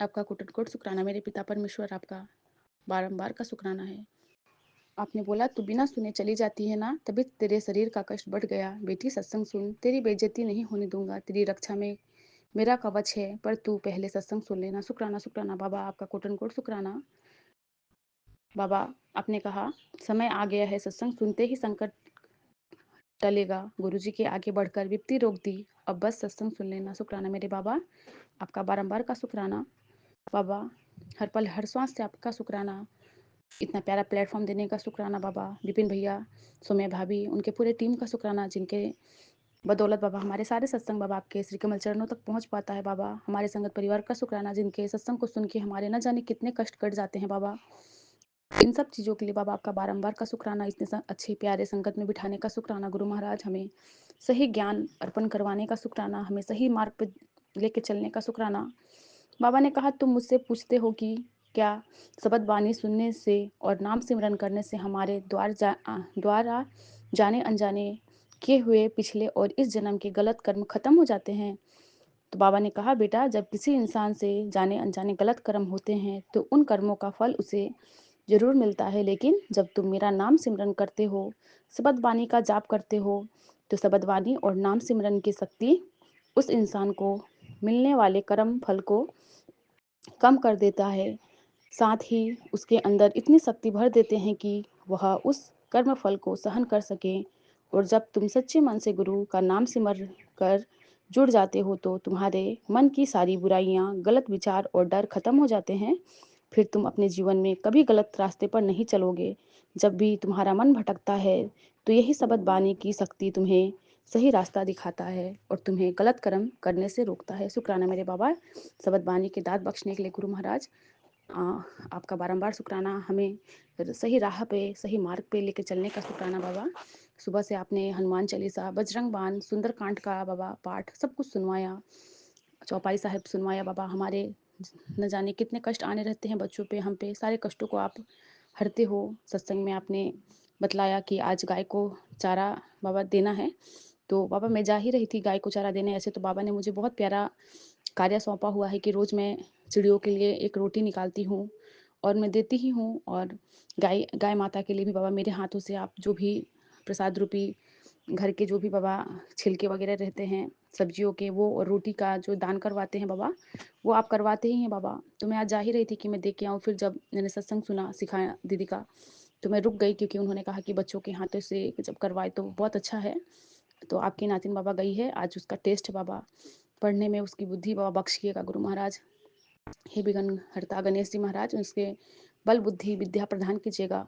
आपका कोटन कोट शुक्राना मेरे पिता परमेश्वर, आपका बारंबार का शुक्राना है। आपने बोला तू बिना सुने चली जाती है ना, तभी तेरे शरीर का कष्ट बढ़ गया। बेटी सत्संग सुन, तेरी बेइज्जती नहीं होने दूंगा, तेरी रक्षा में मेरा कवच है, पर तू पहले सत्संग सुन लेना। शुक्राना शुक्राना बाबा, आपका कोटन कोट शुक्राना। बाबा आपने कहा समय आ गया है, सत्संग सुनते ही संकट टलेगा, गुरुजी के आगे बढ़कर विपत्ति रोक दी, अब बस सत्संग सुन लेना। शुक्राना मेरे बाबा, आपका बारंबार का शुक्राना बाबा। हर पल हर श्वास से आपका शुक्राना, इतना प्यारा प्लेटफॉर्म देने का शुक्राना बाबा। विपिन भैया, सौम्या भाभी, उनके पूरे टीम का शुक्राना, जिनके बदौलत बाबा हमारे सारे सत्संग बाबा आपके श्री कमल चरणों तक पहुंच पाता है बाबा। हमारे संगत परिवार का शुक्राना, जिनके सत्संग को सुन के हमारे न जाने कितने कष्ट कट जाते हैं बाबा। इन सब चीज़ों के लिए बाबा आपका बारंबार का शुक्राना, इतने अच्छे प्यारे संगत में बिठाने का शुक्राना गुरु महाराज, हमें सही ज्ञान अर्पण करवाने का शुक्राना, हमें सही मार्ग पे लेके चलने का शुक्राना। बाबा ने कहा तुम मुझसे पूछते हो कि क्या शब्द वाणी सुनने से और नाम सिमरन करने से हमारे द्वारा जाने अनजाने किए हुए पिछले और इस जन्म के गलत कर्म खत्म हो जाते हैं। तो बाबा ने कहा बेटा, जब किसी इंसान से जाने अनजाने गलत कर्म होते हैं तो उन कर्मों का फल उसे जरूर मिलता है, लेकिन जब तुम मेरा नाम सिमरन करते हो, शब्द वाणी का जाप करते हो, तो शब्द वाणी और नाम सिमरन की शक्ति उस इंसान को मिलने वाले कर्म फल को कम कर देता है। साथ ही उसके अंदर इतनी शक्ति भर देते हैं कि वह उस कर्म फल को सहन कर सके। और जब तुम सच्चे मन से गुरु का नाम सिमर कर जुड़ जाते हो तो तुम्हारे मन की सारी बुराइयां, गलत विचार और डर खत्म हो जाते हैं। फिर तुम अपने जीवन में कभी गलत रास्ते पर नहीं चलोगे। जब भी तुम्हारा मन भटकता है तो यही शब्द बानी की शक्ति तुम्हें सही रास्ता दिखाता है और तुम्हें गलत कर्म करने से रोकता है। शुक्राना मेरे बाबा, शब्द बानी के दात बख्शने के लिए गुरु महाराज। आपका बारंबार शुक्राना, हमें सही राह पे, सही मार्ग पे लेके चलने का शुक्राना बाबा। सुबह से आपने हनुमान चालीसा, बजरंग बाण, सुंदरकांड का बाबा पाठ सब कुछ सुनवाया, चौपाई साहिब सुनवाया बाबा। हमारे न जाने कितने कष्ट आने रहते हैं बच्चों पे, हम पे, सारे कष्टों को आप हरते हो। सत्संग में आपने बतलाया कि आज गाय को चारा बाबा देना है, तो बाबा मैं जा ही रही थी गाय को चारा देने। ऐसे तो बाबा ने मुझे बहुत प्यारा कार्य सौंपा हुआ है कि रोज़ मैं चिड़ियों के लिए एक रोटी निकालती हूँ और मैं देती ही हूँ, और गाय गाय माता के लिए भी बाबा मेरे हाथों से आप जो भी प्रसाद रूपी घर के जो भी बाबा छिलके वगैरह रहते हैं सब्जियों के, वो और रोटी का जो दान करवाते हैं बाबा, वो आप करवाते ही हैं बाबा। तो मैं आज जा ही रही थी कि मैं देख के आऊँ। फिर जब मैंने सत्संग सुना सिखाया दीदी का, तो मैं रुक गई, क्योंकि उन्होंने कहा कि बच्चों के हाथों से जब करवाए तो बहुत अच्छा है। तो आपकी नातिन बाबा गई है, आज उसका टेस्ट बाबा पढ़ने में उसकी बुद्धि बाबा बख्शिएगा गुरु महाराज। हे विघ्न हरता गणेश जी महाराज, उसके बल बुद्धि विद्या प्रदान कीजिएगा।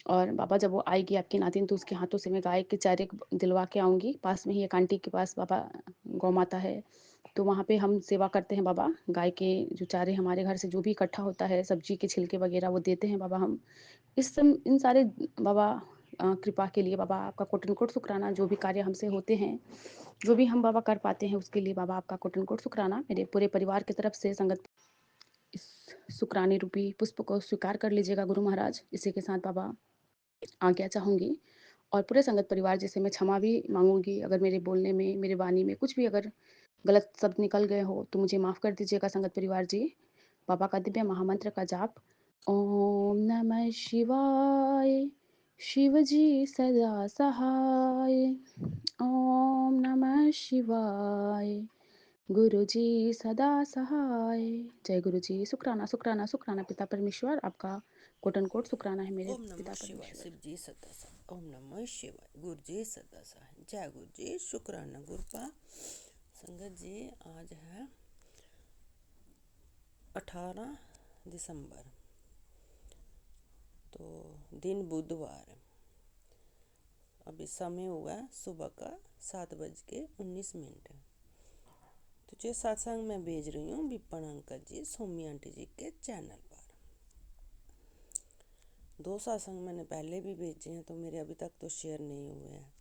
और बाबा जब वो आएगी आपकी नातिन, तो उसके हाथों से मैं गाय के चारे दिलवा के आऊँगी। पास में ही एक आंटी के पास बाबा गौ माता है, तो वहाँ पे हम सेवा करते हैं बाबा। गाय के जो चारे हमारे घर से जो भी इकट्ठा होता है, सब्जी के छिलके वगैरह वो देते हैं बाबा हम। इन सारे बाबा कृपा के लिए बाबा आपका कोटि कोट शुक्राना। जो भी कार्य हमसे होते हैं, जो भी हम बाबा कर पाते हैं, उसके लिए बाबा आपका कोटि कोट शुक्राना। मेरे पूरे परिवार की तरफ से संगत इस शुक्राने रूपी पुष्प को स्वीकार कर लीजिएगा गुरु महाराज। इसी के साथ बाबा आज्ञा चाहूँगी, और पूरे संगत परिवार जैसे मैं क्षमा भी मांगूंगी अगर मेरे बोलने में, मेरे वाणी में कुछ भी अगर गलत शब्द निकल गए हो तो मुझे माफ़ कर दीजिएगा संगत परिवार जी। बाबा का दिव्य महामंत्र का जाप। ओम नमः शिवाय, शिव जी सदा सहाय। ओम नमः शिवाय, गुरु जी सदा सहाय। जय गुरु जी। शुक्राना शुक्राना शुक्राना पिता परमेश्वर, आपका कोटन कोट शुक्राना है मेरे ओम नमः पिता शिवाय, परमेश्वर। शिव जी सदा सहाय। ओम नमः शिवाय, गुरु जी सदा सहाय। जय गुरु जी। शुक्राना गुरुपा। संगत जी, आज है 18 दिसंबर, तो दिन बुधवार। अभी समय हुआ है सुबह का 7:19। तो जो सत्संग मैं भेज रही हूँ विपन अंकल जी, सोमी आंटी जी के चैनल पर। 2 सत्संग मैंने पहले भी भेजे हैं, तो मेरे अभी तक तो शेयर नहीं हुए हैं।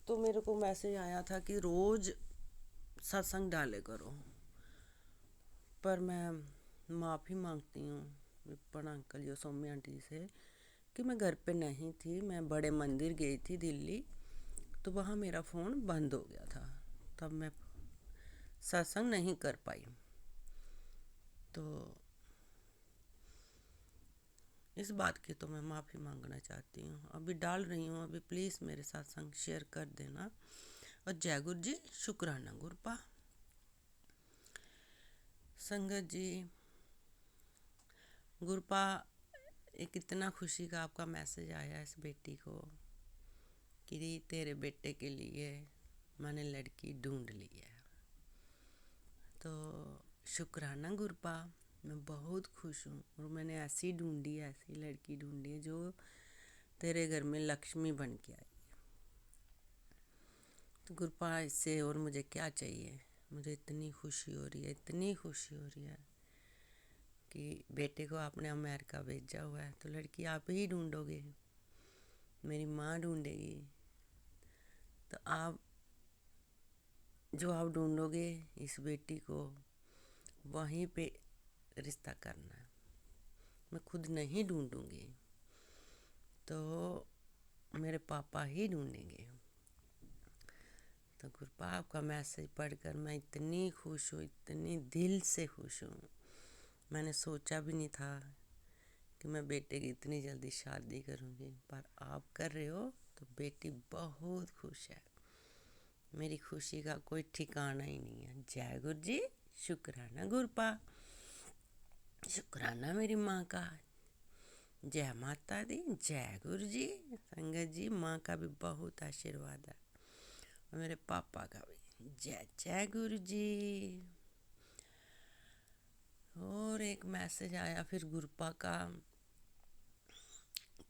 तो मेरे को मैसेज आया था कि रोज़ सत्संग डाले करो, पर मैं माफ़ी मांगती हूँ विपन अंकल जी, सोमी आंटी से, कि मैं घर पे नहीं थी। मैं बड़े मंदिर गई थी दिल्ली, तो वहाँ मेरा फ़ोन बंद हो गया था, तब मैं सत्संग नहीं कर पाई। तो इस बात की तो मैं माफ़ी मांगना चाहती हूँ। अभी डाल रही हूँ, अभी प्लीज़ मेरे सत्संग शेयर कर देना। और जय गुरु जी। शुक्राना गुरुपा। संगत जी, गुरुपा, एक इतना खुशी का आपका मैसेज आया इस बेटी को कि तेरे बेटे के लिए मैंने लड़की ढूंढ ली है। तो शुक्राना गुरुपा, मैं बहुत खुश हूँ। और मैंने ऐसी लड़की ढूंढी है जो तेरे घर में लक्ष्मी बन के आई। तो गुरुपा, इससे और मुझे क्या चाहिए। मुझे इतनी खुशी हो रही है, इतनी खुशी हो रही है कि बेटे को आपने अमेरिका भेजा हुआ है तो लड़की आप ही ढूंढोगे, मेरी माँ ढूंढेगी। तो आप जो आप ढूंढोगे इस बेटी को, वहीं पे रिश्ता करना है, मैं खुद नहीं ढूंढूंगी, तो मेरे पापा ही ढूंढेंगे। तो गुरपा आपका मैसेज पढ़कर मैं इतनी खुश हूँ, इतनी दिल से खुश हूँ। मैंने सोचा भी नहीं था कि मैं बेटे की इतनी जल्दी शादी करूँगी, पर आप कर रहे हो तो बेटी बहुत खुश है। मेरी खुशी का कोई ठिकाना ही नहीं है। जय गुरु जी, शुक्राना गुरपा, शुक्राना मेरी माँ का। जय माता दी, जय गुरु जी। संगत जी, माँ का भी बहुत आशीर्वाद है और मेरे पापा का भी। जय जय गुरु जी। और एक मैसेज आया फिर गुरपा का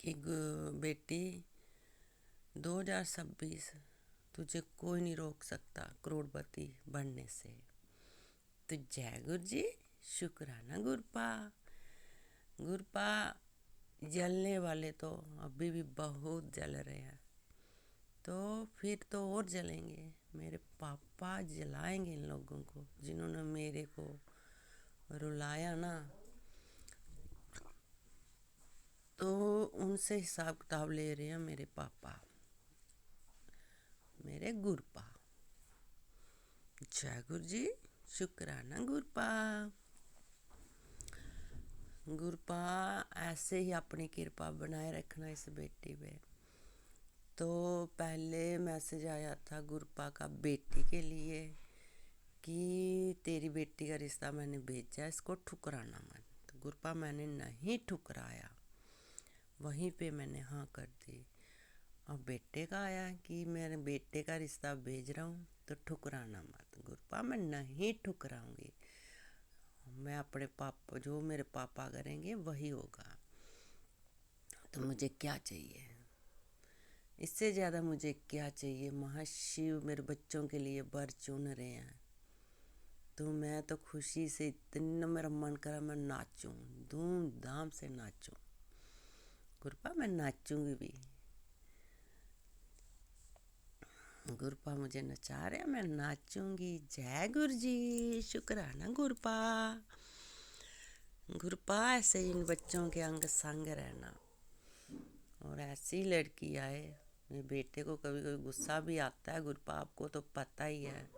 कि बेटी 2026 तुझे कोई नहीं रोक सकता करोड़पति बनने से। तो जय गुरु जी, शुक्राना गुरपा। गुरपा, जलने वाले तो अभी भी बहुत जल रहे हैं, तो फिर तो और जलेंगे। मेरे पापा जलाएंगे इन लोगों को जिन्होंने मेरे को रुलाया ना, तो उनसे हिसाब किताब ले रहे हैं मेरे पापा, मेरे गुरपा। जय गुरु जी, शुक्राना गुरपा। गुरपा, ऐसे ही अपनी कृपा बनाए रखना इस बेटी पे। तो पहले मैसेज आया था गुरपा का बेटी के लिए कि तेरी बेटी का रिश्ता मैंने भेजा, इसको ठुकराना मत। तो गुरपा मैंने नहीं ठुकराया, वहीं पे मैंने हाँ कर दी। अब बेटे का आया कि मेरे बेटे का रिश्ता भेज रहा हूँ तो ठुकराना मत। गुरपा, मैं नहीं ठुकराऊंगी, मैं अपने पापा, जो मेरे पापा करेंगे वही होगा। तो मुझे क्या चाहिए, इससे ज़्यादा मुझे क्या चाहिए। महाशिव मेरे बच्चों के लिए वर चुन रहे हैं, तो मैं तो खुशी से इतना मेरा मन करा मैं नाचूं, धूमधाम से नाचूं। गुरपा, मैं नाचूंगी भी। गुरपा मुझे नचा रहे, मैं नाचूंगी। जय गुरु जी, शुक्राना गुरपा। गुरपा, ऐसे ही इन बच्चों के अंग संग रहना, और ऐसी लड़की आए। मेरे बेटे को कभी कभी गुस्सा भी आता है, गुरपा आपको तो पता ही है,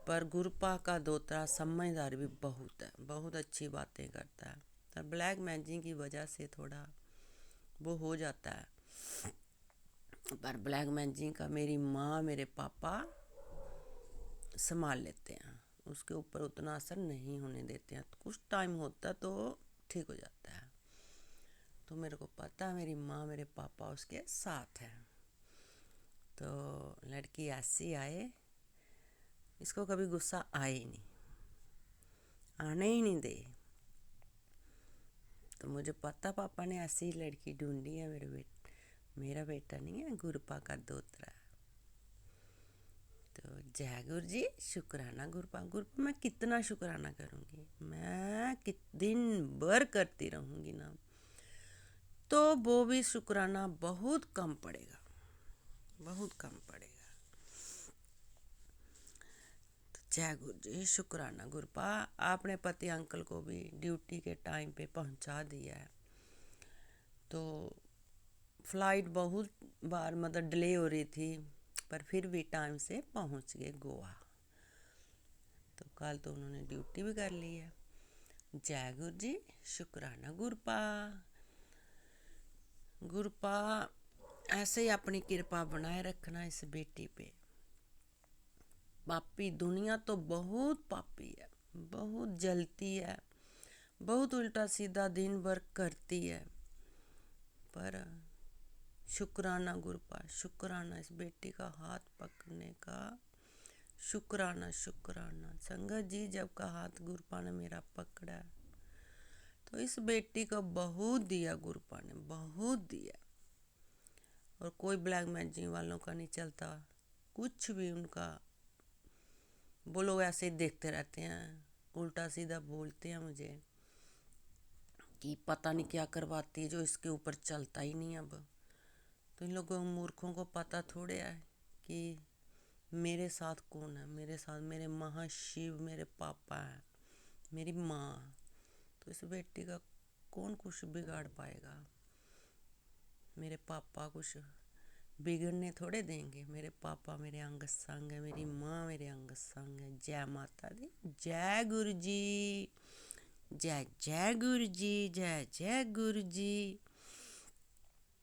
पर गुरपा का दोतरा समझदार भी बहुत है, बहुत अच्छी बातें करता है। तो ब्लैक मैजिक की वजह से थोड़ा वो हो जाता है, पर ब्लैक मैजिक का मेरी माँ मेरे पापा संभाल लेते हैं, उसके ऊपर उतना असर नहीं होने देते हैं। तो कुछ टाइम होता है तो ठीक हो जाता है। तो मेरे को पता है मेरी माँ मेरे पापा उसके साथ हैं। तो लड़की ऐसी आए, इसको कभी गुस्सा आए ही नहीं, आने ही नहीं दे। तो मुझे पता पापा ने ऐसी लड़की ढूंढी है। मेरा बेटा नहीं है, गुरपा का दोतरा है। तो जय गुरु जी, शुक्राना गुरपा। गुरपा, मैं कितना शुक्राना करूँगी, मैं दिन भर करती रहूँगी ना, तो वो भी शुक्राना बहुत कम पड़ेगा, बहुत कम पड़ेगा। तो जय गुरु जी, शुक्राना गुरपा। आपने पति अंकल को भी ड्यूटी के टाइम पे पहुंचा दिया है। तो फ्लाइट बहुत बार मतलब डिले हो रही थी, पर फिर भी टाइम से पहुंच गए गोवा। तो कल तो उन्होंने ड्यूटी भी कर ली है। जय गुरु जी, शुक्राना गुरपा। गुरपा, ऐसे ही अपनी कृपा बनाए रखना इस बेटी पे। पापी दुनिया तो बहुत पापी है, बहुत जलती है, बहुत उल्टा सीधा दिन भर करती है, पर शुक्राना गुरपा, शुक्राना इस बेटी का हाथ पकड़ने का, शुक्राना शुक्राना। संगत जी, जब का हाथ गुरपा ने मेरा पकड़ा तो इस बेटी को बहुत दिया, गुरपा ने बहुत दिया। और कोई ब्लैक मैजिक वालों का नहीं चलता कुछ भी उनका, वो लोग ऐसे ही देखते रहते हैं, उल्टा सीधा बोलते हैं मुझे, कि पता नहीं क्या करवाती है जो इसके ऊपर चलता ही नहीं। अब तो इन लोगों मूर्खों को पता थोड़े है कि मेरे साथ कौन है। मेरे साथ मेरे महाशिव, मेरे पापा है, मेरी माँ। तो इस बेटी का कौन कुछ बिगाड़ पाएगा। मेरे पापा कुछ बिगड़ने थोड़े देंगे। मेरे पापा मेरे अंग संग है, मेरी माँ मेरे अंग संग है। जय माता दी, जय गुरु जी, जय जय गुरु जी, जय जय गुरु जी।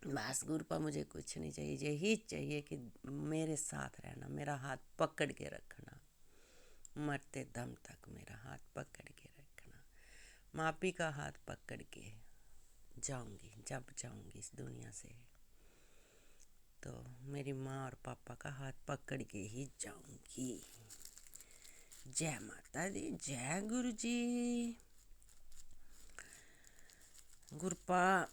बस गुरु पर मुझे कुछ नहीं चाहिए, यही चाहिए कि मेरे साथ रहना, मेरा हाथ पकड़ के रखना, मरते दम तक मेरा हाथ पकड़ के रखना। मापी का हाथ पकड़ के जाऊंगी, जब जाऊंगी इस दुनिया से तो मेरी माँ और पापा का हाथ पकड़ के ही जाऊंगी। जय माता दी, जय गुरु जी। गुरपा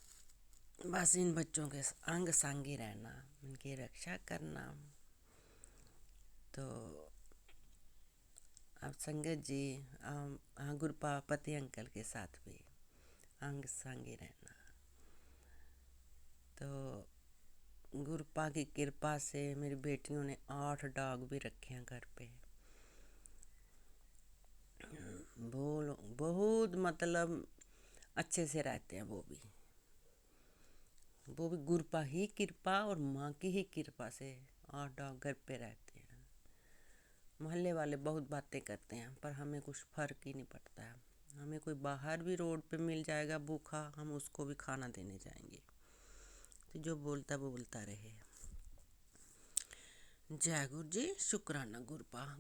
बस इन बच्चों के अंग संग ही रहना, उनकी रक्षा करना। तो अब संगत जी, हाँ, गुरपा पति अंकल के साथ भी अंग संग ही रहना। तो गुरपा की कृपा से मेरी बेटियों ने 8 डॉग भी रखे हैं घर पे। बहुत मतलब अच्छे से रहते हैं वो भी गुरपा ही कृपा और माँ की ही कृपा से 8 डॉग घर पे रहते हैं। मोहल्ले वाले बहुत बातें करते हैं पर हमें कुछ फर्क ही नहीं पड़ता है। हमें कोई बाहर भी रोड पे मिल जाएगा भूखा, हम उसको भी खाना देने जाएंगे। तो जो बोलता वो बोलता रहे। जय गुरु जी, शुक्राना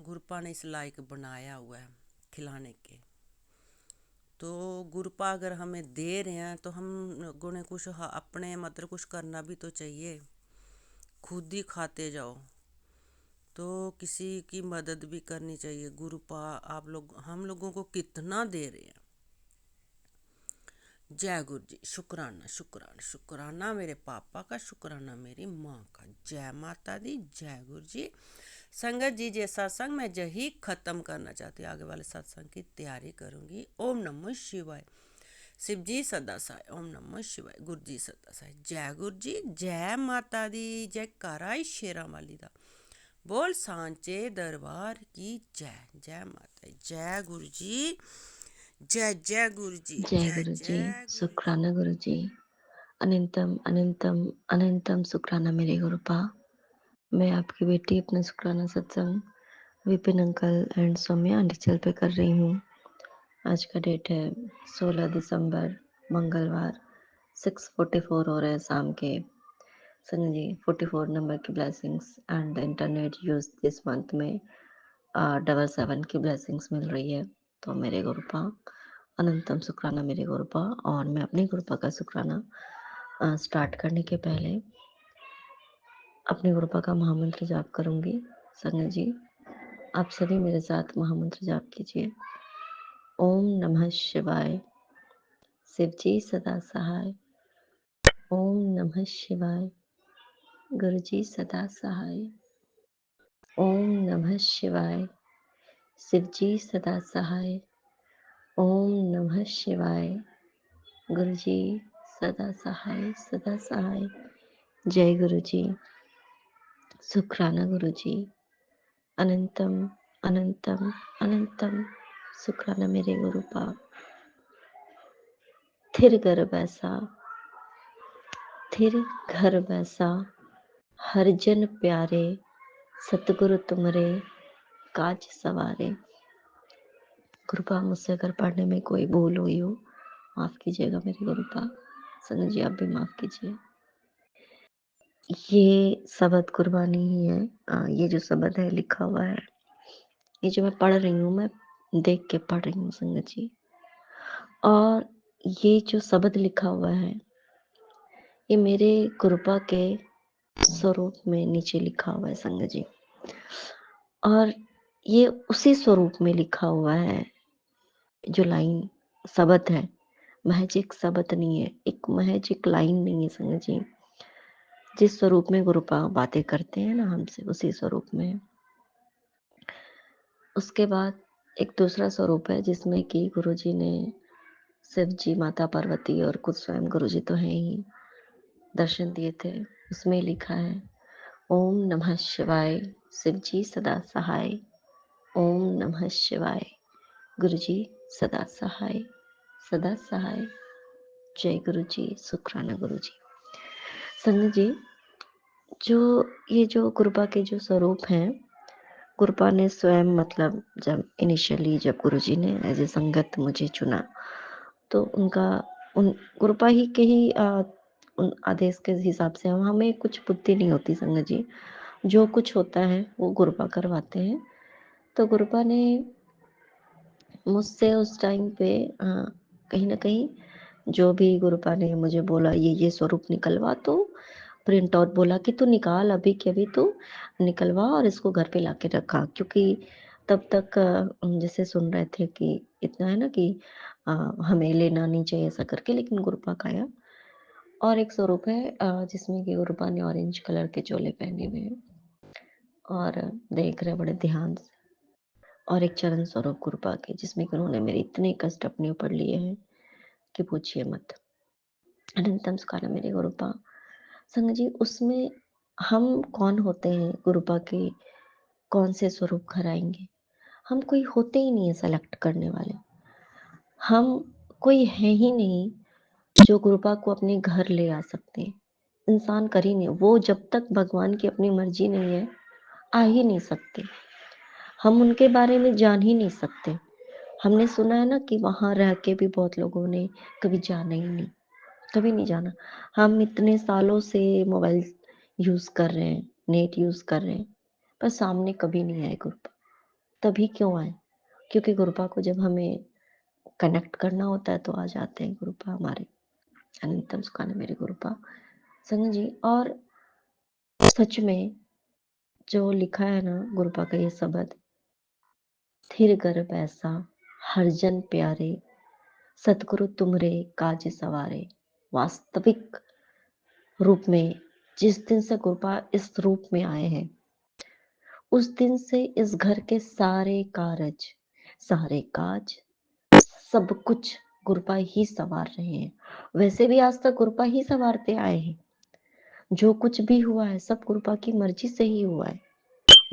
गुरपा ने इस लायक बनाया हुआ है खिलाने के। तो गुरपा अगर हमें दे रहे हैं तो हम लोगों ने कुछ अपने मतलब कुछ करना भी तो चाहिए। खुद ही खाते जाओ तो किसी की मदद भी करनी चाहिए। गुरुपा आप लोग हम लोगों को कितना दे रहे हैं। जय गुरु जी, शुक्राना शुक्राना शुक्राना मेरे पापा का, शुक्राना मेरी माँ का। जय माता दी, जय गुरु जी। संगत जी, ये सत्संग मैं यही खत्म करना चाहती हूँ। आगे वाले सत्संग की तैयारी करूँगी। ओम नमः शिवाय। शिव जी सदा साय, ओम नमः शिवाय। गुरु जी सदा साय। जय गुरु जी, जय माता दी, जय काराई शेरा वाली दा बोल सांचे दरबार की जय। जय माता, जय गुरु जी, जय जय गुरु जी, जय जय गुरु जी, जय गुरु जी। शुक्राना गुरु जी। अनंतम अनंतम अनंतम शुक्राना मेरे गुरुपा। मैं आपकी बेटी अपना शुक्राना सत्संग विपिन अंकल एंड सौम्या आंटीचल पे कर रही हूँ। आज का डेट है 16 दिसंबर मंगलवार, 6:44 हो रहे हैं शाम के। संजय जी 44 नंबर की blessings and internet use this month में 77 की ब्लेसिंग्स मिल रही है। तो मेरे गुरुपा अनंतम शुक्राना मेरे गुरुपा। और मैं अपने गुरुपा का शुक्राना स्टार्ट करने के पहले अपने गुरुपा का महामंत्र जाप करूंगी। संजय जी आप सभी मेरे साथ महामंत्र जाप कीजिए। ओम नमः शिवाय। शिव जी सदा सहाय। ओम नमः शिवाय। गुरु जी सदा सहाय। ओम नमः शिवाय। शिव जी सदा सहाय। ओम नमः शिवाय। गुरु जी सदा सहाय, सदा सहाय। जय गुरु जी, शुक्राना गुरु जी। अनंतम अनंतम अनंतम शुक्राना मेरे गुरु पाप। थिर घर बैसा, थिर घर बैसा, हर जन प्यारे, सतगुरु तुमरे काज सवारे। कृपा मुझसे अगर पढ़ने में कोई भूल हुई हो माफ कीजिएगा मेरे गुरुपा। संजय जी आप भी माफ कीजिए। ये शब्द कुर्बानी ही है। ये जो शब्द है लिखा हुआ है, ये जो मैं पढ़ रही हूँ, मैं देख के पढ़ रही हूँ संगत जी। और ये जो शब्द लिखा हुआ है ये मेरे कृपा के स्वरूप में नीचे लिखा हुआ है संगत जी। और ये उसी स्वरूप में लिखा हुआ है। जो लाइन शब्द है महज एक शब्द नहीं है, एक महज एक लाइन नहीं है संगत जी। जिस स्वरूप में गुरुपा बातें करते हैं ना हमसे, उसी स्वरूप में। उसके बाद एक दूसरा स्वरूप है जिसमें कि गुरुजी ने शिव जी, माता पार्वती और खुद स्वयं गुरु जी तो हैं ही, दर्शन दिए थे। उसमें लिखा है, ओम नमः शिवाय, शिव जी सदा सहाय। ओम नमः शिवाय, गुरु जी सदा सहाय, सदा सहाय। जय गुरु जी, शुक्राना गुरु जी। संगत जी, जो गुरुपा के जो स्वरूप हैं, गुरुपा ने स्वयं मतलब जब गुरुजी ने एज ए संगत मुझे चुना, तो उन गुरुपा ही के ही उन आदेश के हिसाब से हमें कुछ बुद्धि नहीं होती संगत जी, जो कुछ होता है वो गुरुपा करवाते हैं। तो गुरुपा ने मुझसे उस टाइम पे कहीं ना कहीं जो भी गुरुपा ने मुझे बोला, ये स्वरूप निकलवा, तो प्रिंट आउट बोला कि तू निकाल, अभी के अभी तू निकलवा और इसको घर पे लाके रखा। क्योंकि तब तक हम जैसे सुन रहे थे कि इतना है ना कि हमें लेना नहीं चाहिए ऐसा करके, लेकिन गुरुपा का आया। और एक स्वरूप है जिसमें कि गुरुपा ने ऑरेंज कलर के चोले पहने हुए हैं और देख रहे बड़े ध्यान से। और एक चरण स्वरूप गुरुपा के, जिसमें कि उन्होंने मेरे इतने कष्ट अपने ऊपर लिए हैं कि पूछिए मत। अनंतम सुखाना मेरे गुरुपा। संग जी, उसमें हम कौन होते हैं गुरुपा के, कौन से स्वरूप घर आएंगे? हम कोई होते ही नहीं है सेलेक्ट करने वाले। हम कोई है ही नहीं जो गुरुपा को अपने घर ले आ सकते हैं। इंसान कर ही नहीं, वो जब तक भगवान की अपनी मर्जी नहीं है आ ही नहीं सकते। हम उनके बारे में जान ही नहीं सकते। हमने सुना है ना कि वहां रह के भी बहुत लोगों ने कभी जाना ही नहीं, कभी नहीं जाना। हम इतने सालों से मोबाइल यूज कर रहे हैं, नेट यूज कर रहे हैं, पर सामने कभी नहीं आए गुरुपा। तभी क्यों आए? क्योंकि गुरुपा को जब हमें कनेक्ट करना होता है तो आ जाते हैं गुरुपा हमारे। अनंतम सुखाना मेरे गुरुपा। संग जी, और सच में जो लिखा है ना गुरुपा का ये शब्द, थिर गर्भ ऐसा हर जन प्यारे, सतगुरु तुमरे काज सवारे। वास्तविक रूप में जिस दिन से गुरुपा इस रूप में आए हैं, उस दिन से इस घर के सारे कारज, सारे काज, सब कुछ गुरुपा ही सवार रहे हैं। वैसे भी आज तक गुरुपा ही सवारते आए हैं। जो कुछ भी हुआ है सब गुरुपा की मर्जी से ही हुआ है,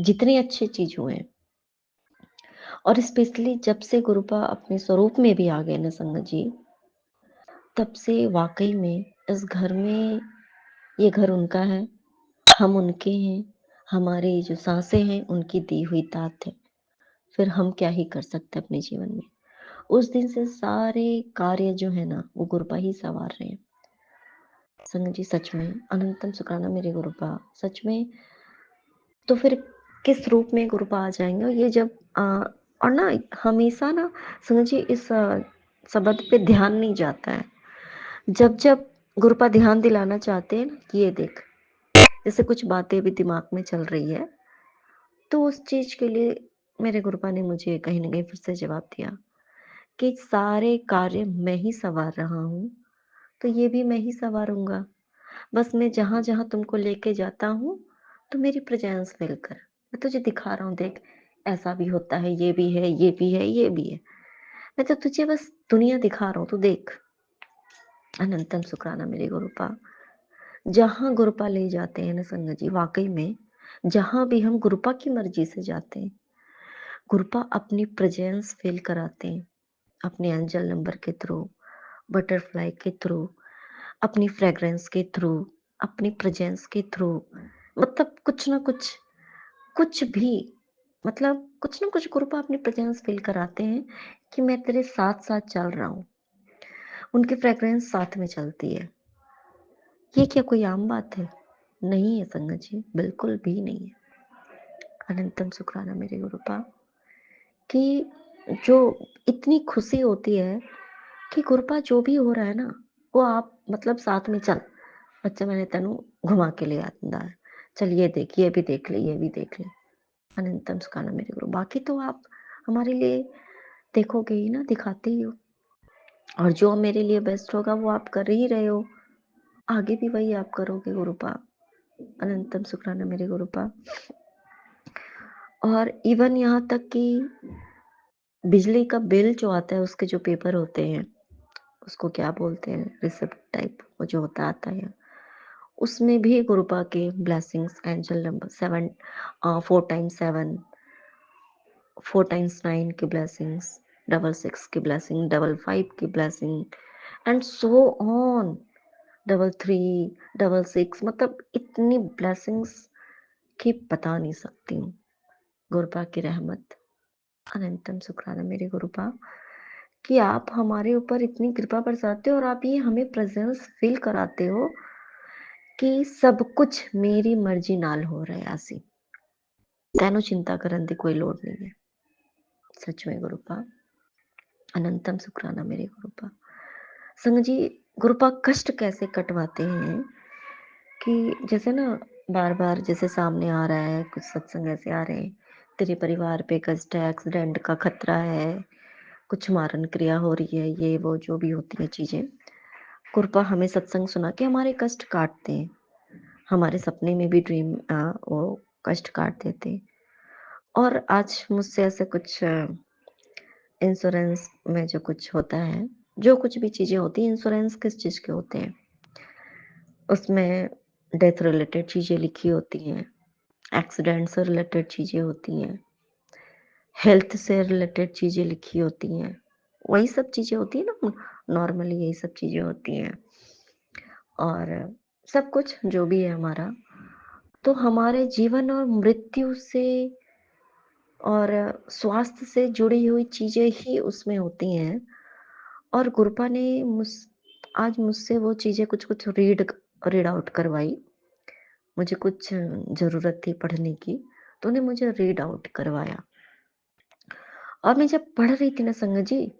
जितने अच्छे चीज हुए हैं। और स्पेशली जब से गुरुपा अपने स्वरूप में भी आ गए ना संगत जी, तब से वाकई में इस घर में, ये घर उनका है, हम उनके हैं, हमारी जो सांसें हैं उनकी दी हुई दात है। फिर हम क्या ही कर सकते अपने जीवन में। उस दिन से सारे कार्य जो है ना वो गुरुपा ही सवार रहे हैं। संगत जी, सच में अनंतम सुखाना मेरे गुरुपा। सच में तो फिर किस रूप में गुरुपा आ जाएंगे ये जब और ना हमेशा ना संगत जी इस शब्द पे ध्यान नहीं जाता है। जब जब गुरुपा ध्यान दिलाना चाहते हैं ना कि ये देख, जैसे कुछ बातें भी दिमाग में चल रही है, तो उस चीज के लिए मेरे गुरुपा ने मुझे कहीं ना कहीं फिर से जवाब दिया कि सारे कार्य मैं ही सवार रहा हूँ, तो ये भी मैं ही सवारूंगा। बस मैं जहां जहां तुमको लेके जाता हूँ तो मेरी प्रेजेंस फील कर, मैं तुझे दिखा रहा हूँ, देख ऐसा भी होता है, ये भी है, ये भी है, ये भी है। मैं तो तुझे बस दुनिया दिखा रहा हूँ, तू देख। अनंतम शुक्राना मेरे गुरुपा। जहां गुरुपा ले जाते हैं ना संगत जी, वाकई में जहां भी हम गुरुपा की मर्जी से जाते हैं, गुरुपा अपनी प्रेजेंस फील कराते हैं। अपने एंजल नंबर के थ्रू, बटरफ्लाई के थ्रू, अपनी फ्रेग्रेंस के थ्रू, अपनी प्रेजेंस के थ्रू, मतलब कुछ ना कुछ, कुछ भी, मतलब कुछ ना कुछ गुरुपा अपनी प्रेजेंस फील कराते हैं कि मैं तेरे साथ साथ चल रहा हूँ। उनकी फ्रेग्रेंस साथ में चलती है। ये क्या कोई आम बात है? नहीं है संगत जी, बिल्कुल भी नहीं है। अनंतम शुक्राना मेरे गुरुपा कि जो इतनी खुशी होती है कि गुरुपा जो भी हो रहा है ना वो आप मतलब साथ में चल, बच्चा मैंने तेनू घुमा के ले आता है, चल ये देख, ये भी देख ले, ये भी देख ले। अनंतम सुखाना मेरे गुरु। बाकी तो आप हमारे लिए देखोगे ही ना, दिखाते ही हो, और जो मेरे लिए बेस्ट होगा वो आप कर ही रहे हो, आगे भी वही आप करोगे गुरुपा। अनंतम शुक्राना मेरे गुरुपा। और इवन यहाँ तक कि बिजली का बिल जो आता है उसके जो पेपर होते हैं, उसको क्या बोलते हैं, रिसिप्ट टाइप वो जो होता आता है, उसमें भी गुरुपा के blessings, angel number 7, 4 times 7, 4 times 9 की ब्लेसिंग्स, 6 की ब्लेसिंग, 5 की ब्लेसिंग, एंड सो ऑन, 3, 6, मतलब इतनी ब्लेसिंग्स कि बता नहीं सकती हूँ। गुरुपा की रहमत, अनंतम शुक्राना मेरे गुरुपा कि आप हमारे ऊपर इतनी कृपा बरसाते हो और आप ये हमें प्रेजेंस फील कराते हो कि सब कुछ मेरी मर्जी नाल हो रहा है। ਅਸੀਂ ਤੈਨੂੰ चिंता करने की कोई लोड़ नहीं है। सच में गुरुपा, अनंतम शुक्राना मेरे गुरुपा। संग जी, गुरुपा कष्ट कैसे कटवाते हैं कि जैसे ना बार बार जैसे सामने आ रहा है, कुछ सत्संग ऐसे आ रहे हैं, तेरे परिवार पे कष्ट है, एक्सीडेंट का खतरा है, कुछ मारन क्रिया हो रही है, ये वो जो भी होती है चीजें, कृपा हमें सत्संग सुना के हमारे कष्ट काटते हैं। हमारे सपने में भी ड्रीम वो कष्ट काट देते हैं। और आज मुझसे ऐसे कुछ इंश्योरेंस में जो कुछ होता है, जो कुछ भी चीजें होती हैं, इंश्योरेंस किस चीज के होते हैं, उसमें डेथ रिलेटेड चीजें लिखी होती हैं, एक्सीडेंट से रिलेटेड चीजें होती हैं, हेल्थ से रिलेटेड चीजें लिखी होती हैं, वही सब चीजें होती है ना, नॉर्मली यही सब चीजें होती हैं। और सब कुछ जो भी है हमारा, तो हमारे जीवन और मृत्यु से और स्वास्थ्य से जुड़ी हुई चीजें ही उसमें होती हैं। और गुरुपा ने आज मुझसे वो चीजें कुछ कुछ रीड आउट करवाई। मुझे कुछ जरूरत थी पढ़ने की, तो उन्हें मुझे रीड आउट करवाया। और मैं जब पढ़ रही थी ना संगत जी,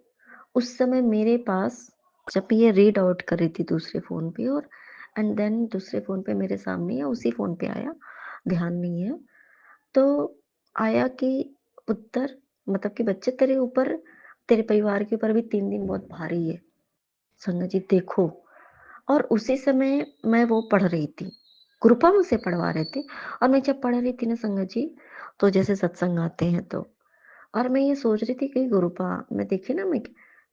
उस समय मेरे पास, जब ये रीड आउट कर रही थी दूसरे फोन पे, और एंड देन दूसरे फोन पे मेरे सामने या उसी फोन पे आया, ध्यान नहीं है, तो आया कि पुत्र, मतलब कि बच्चे तेरे ऊपर, तेरे परिवार के ऊपर भी 3 दिन बहुत भारी है संगत जी, देखो। और उसी समय मैं वो पढ़ रही थी, कृपा मुझसे पढ़वा रहे थे, और मैं जब पढ़ रही थी ना संगत जी, तो जैसे सत्संग आते हैं तो, और मैं ये सोच रही थी कि गुरुपा, मैं देखी ना, मैं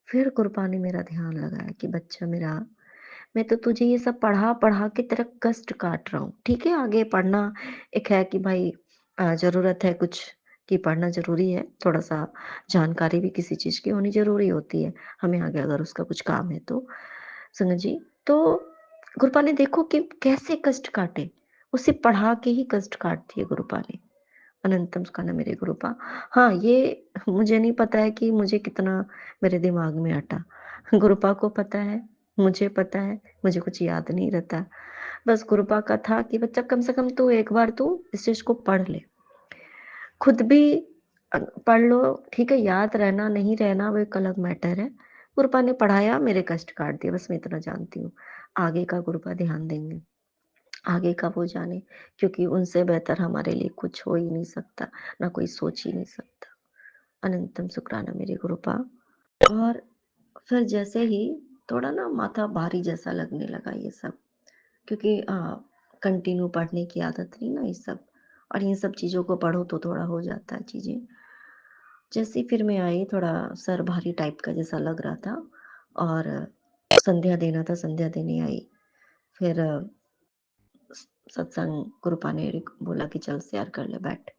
फिर गुरुपा ने मेरा ध्यान लगाया कि बच्चा मेरा, मैं तो तुझे ये सब पढ़ा पढ़ा के तेरा कष्ट काट रहा हूँ। ठीक है, आगे पढ़ना एक है कि भाई जरूरत है कुछ, कि पढ़ना जरूरी है, थोड़ा सा जानकारी भी किसी चीज की होनी जरूरी होती है हमें, आगे अगर उसका कुछ काम है तो संगत जी। तो गुरुपा ने देखो कि कैसे कष्ट काटे, उसे पढ़ा के ही कष्ट काट दिए गुरुपा ने। अनंतम का ना मेरे गुरुपा। हाँ, ये मुझे नहीं पता है कि मुझे कितना मेरे दिमाग में अटा, गुरुपा को पता है, मुझे पता है, मुझे कुछ याद नहीं रहता। बस गुरुपा का था कि बच्चा कम से कम तू एक बार तू इस चीज को पढ़ ले, खुद भी पढ़ लो, ठीक है, याद रहना नहीं रहना वो एक अलग मैटर है। गुरुपा ने पढ़ाया, मेरे कष्ट काट दिए, बस मैं इतना जानती हूँ। आगे का गुरुपा ध्यान देंगे, आगे का वो जाने, क्योंकि उनसे बेहतर हमारे लिए कुछ हो ही नहीं सकता, ना कोई सोच ही नहीं सकता। अनंतम शुक्राना मेरे गुरुपा। और फिर जैसे ही थोड़ा ना माथा भारी जैसा लगने लगा ये सब, क्योंकि कंटिन्यू पढ़ने की आदत नहीं ना ये सब, और इन सब चीज़ों को पढ़ो तो थोड़ा हो जाता है चीज़ें। जैसे ही फिर मैं आई, थोड़ा सर भारी टाइप का जैसा लग रहा था, और संध्या देना था, संध्या देने आई। फिर सत्संग गुरुपा ने बोला कि चल शेयर कर ले, बैठ।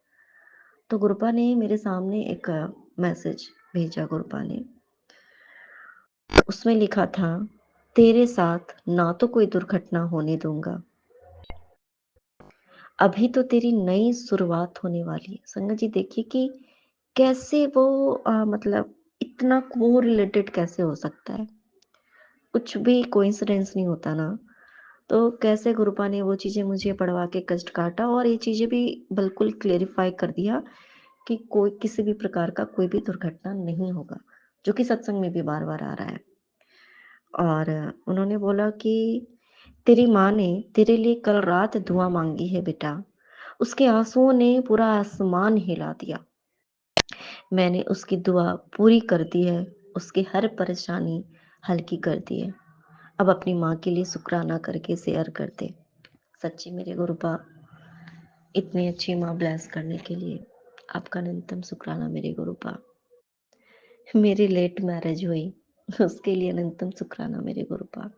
तो गुरुपा ने मेरे सामने एक मैसेज भेजा, गुरुपा ने उसमें लिखा था, तेरे साथ ना तो कोई दुर्घटना होने दूंगा, अभी तो तेरी नई शुरुआत होने वाली है। संगत जी देखिए कि कैसे वो मतलब इतना को रिलेटेड कैसे हो सकता है, कुछ भी कोइंसिडेंस नहीं होता ना। तो कैसे गुरुपा ने वो चीजें मुझे पढ़वा के कष्ट काटा, और ये चीजें भी बिल्कुल क्लेरिफाई कर दिया कि कोई किसी भी प्रकार का कोई भी दुर्घटना नहीं होगा, जो कि सत्संग में भी बार बार आ रहा है। और उन्होंने बोला कि तेरी माँ ने तेरे लिए कल रात दुआ मांगी है बेटा, उसके आंसुओं ने पूरा आसमान हिला दिया, मैंने उसकी दुआ पूरी कर दी है, उसकी हर परेशानी हल्की कर दी है। अब अपनी माँ के लिए शुक्राना करके शेयर करते। सच्ची मेरे गुरुपा, इतनी अच्छी माँ ब्लेस करने के लिए आपका न्यूनतम शुक्राना मेरे गुरुपा। मेरी लेट मैरिज हुई, उसके लिए अनंतम शुक्राना मेरे गुरुपा।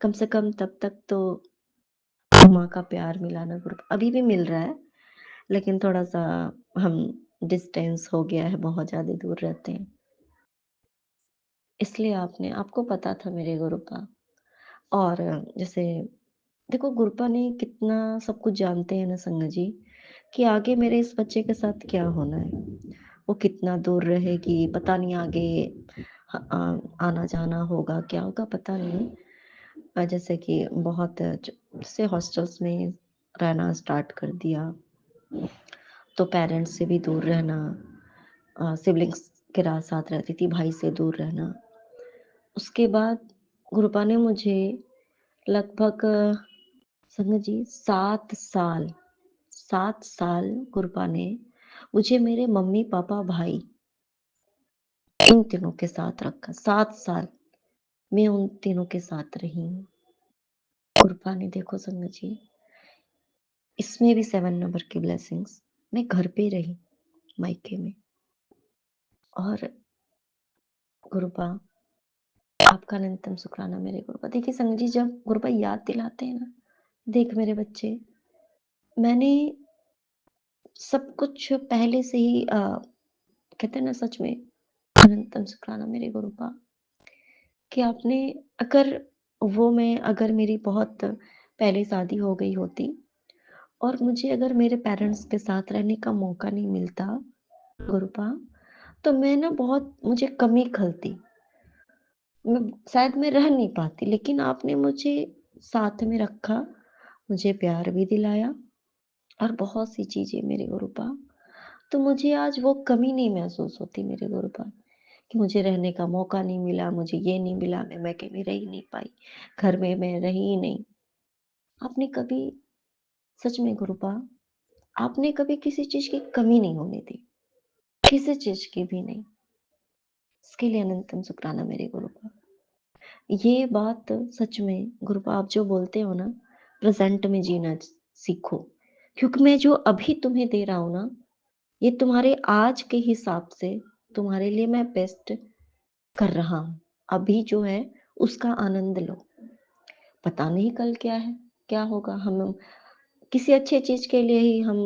कम से कम तब तक तो माँ का प्यार मिला ना गुरुपा, अभी भी मिल रहा है, लेकिन थोड़ा-सा हम डिस्टेंस हो गया है, बहुत ज़्यादा दूर रहते हैं। इसलिए आपको पता था मेरे गुरुपा। और जैसे देखो गुरुपा ने कितना सब कुछ जानते हैं ना संगत जी, कि आगे मेरे इस बच्चे के साथ क्या होना है। वो कितना दूर रहेगी, पता नहीं आगे आना-जाना होगा, क्या होगा पता नहीं। जैसे कि जैसे हॉस्टल्स में रहना स्टार्ट कर दिया, तो पेरेंट्स से भी दूर रहना, सिबलिंग्स के साथ रहती थी, भाई से दूर रहना। उसके बाद गुरुपा ने मुझे लगभग संगत जी 7 साल गुरुपा ने मुझे मेरे मम्मी पापा भाई इन तीनों के साथ रखा। 7 साल मैं उन तीनों के साथ रही हूँ। गुरुपा ने देखो संगत जी, इसमें भी 7 नंबर की ब्लेसिंग्स। मैं घर पे रही मायके में, और गुरुपा आपका अनंतम शुक्राना मेरे गुरुपा। देखिए संगत जी, जब गुरुपा याद दिलाते हैं ना, देख मेरे बच्चे, मैंने सब कुछ पहले से ही कहते हैं ना, सच में अनंतम शुक्राना मेरे गुरुपा, कि आपने अगर अगर मेरी बहुत पहले शादी हो गई होती, और मुझे अगर मेरे पेरेंट्स के साथ रहने का मौका नहीं मिलता गुरुपा, तो मैं ना बहुत मुझे कमी खलती, मैं रह नहीं पाती। लेकिन आपने मुझे साथ में रखा, मुझे प्यार भी दिलाया, और बहुत सी चीजें मेरे गुरुपा, तो मुझे आज वो कमी नहीं महसूस होती मेरे गुरुपा, कि मुझे रहने का मौका नहीं मिला, मुझे ये नहीं मिला, मैं मैके में रह ही नहीं पाई, घर में मैं रही ही नहीं। आपने कभी, सच में गुरुपा, आपने कभी किसी चीज की कमी नहीं होने दी, किसी चीज की भी नहीं। इसके लिए अनंतम शुक्राना मेरे गुरुपा। ये बात सच में गुरुपा, आप जो बोलते हो ना, प्रेजेंट में जीना सीखो, क्योंकि मैं जो अभी तुम्हें दे रहा हूं ना, ये तुम्हारे आज के हिसाब से तुम्हारे लिए मैं बेस्ट कर रहा हूं। अभी जो है उसका आनंद लो, पता नहीं कल क्या है, क्या होगा। हम किसी अच्छे चीज के लिए ही हम,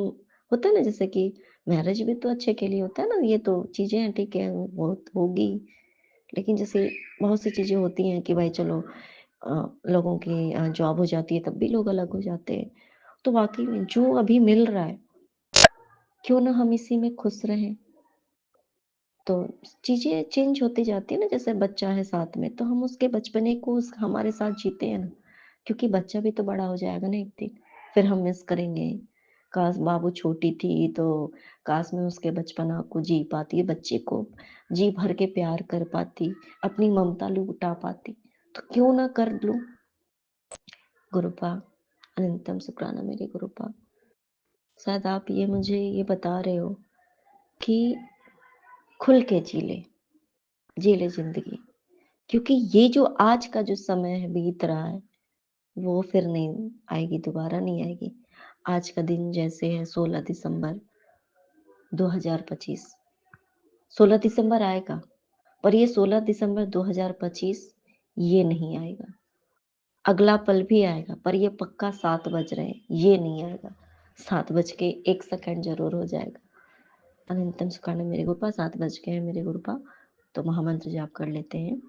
होता है ना, जैसे कि मैरिज भी तो अच्छे के लिए होता है ना, ये तो चीजें हैं, ठीक है वो तो होगी। लेकिन जैसे बहुत सी चीजें होती हैं कि भाई चलो, लोगों की जॉब हो जाती है तब भी लोग अलग हो जाते हैं। तो वाकई में जो अभी मिल रहा है, क्यों ना हम इसी में खुश रहें। तो चीजें चेंज होती जाती है ना, जैसे बच्चा है साथ में, तो हम उसके बचपने को हमारे साथ जीते हैं ना, क्योंकि बच्चा भी तो बड़ा हो जाएगा ना एक दिन, फिर हम मिस करेंगे। काश बाबू छोटी थी, तो काश मैं उसके बचपना को जी पाती, बच्चे को जी भर के प्यार कर पाती, अपनी ममता लुटा पाती। तो क्यों ना कर लूं गुरुपा। अनंतम शुक्राना मेरे गुरुपा। शायद आप मुझे ये बता रहे हो कि खुल के जी ले जिंदगी, क्योंकि ये जो आज का जो समय है बीत रहा है, वो फिर नहीं आएगी, दोबारा नहीं आएगी। आज का दिन जैसे है 16 दिसंबर 2025, 16 दिसंबर आएगा, पर ये 16 दिसंबर 2025 ये नहीं आएगा। अगला पल भी आएगा, पर ये पक्का 7 बज रहे हैं, ये नहीं आएगा। 7:01 जरूर हो जाएगा। अनंतम सुखाना मेरे गुरुपा, 7 बज गए हैं मेरे गुरुपा। तो महामंत्र जाप कर लेते हैं।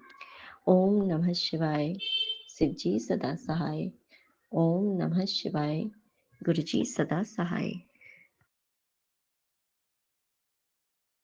ओम नमः शिवाय। शिव जी सदा सहाय। ओम नमः शिवाय। गुरु जी सदा सहाय।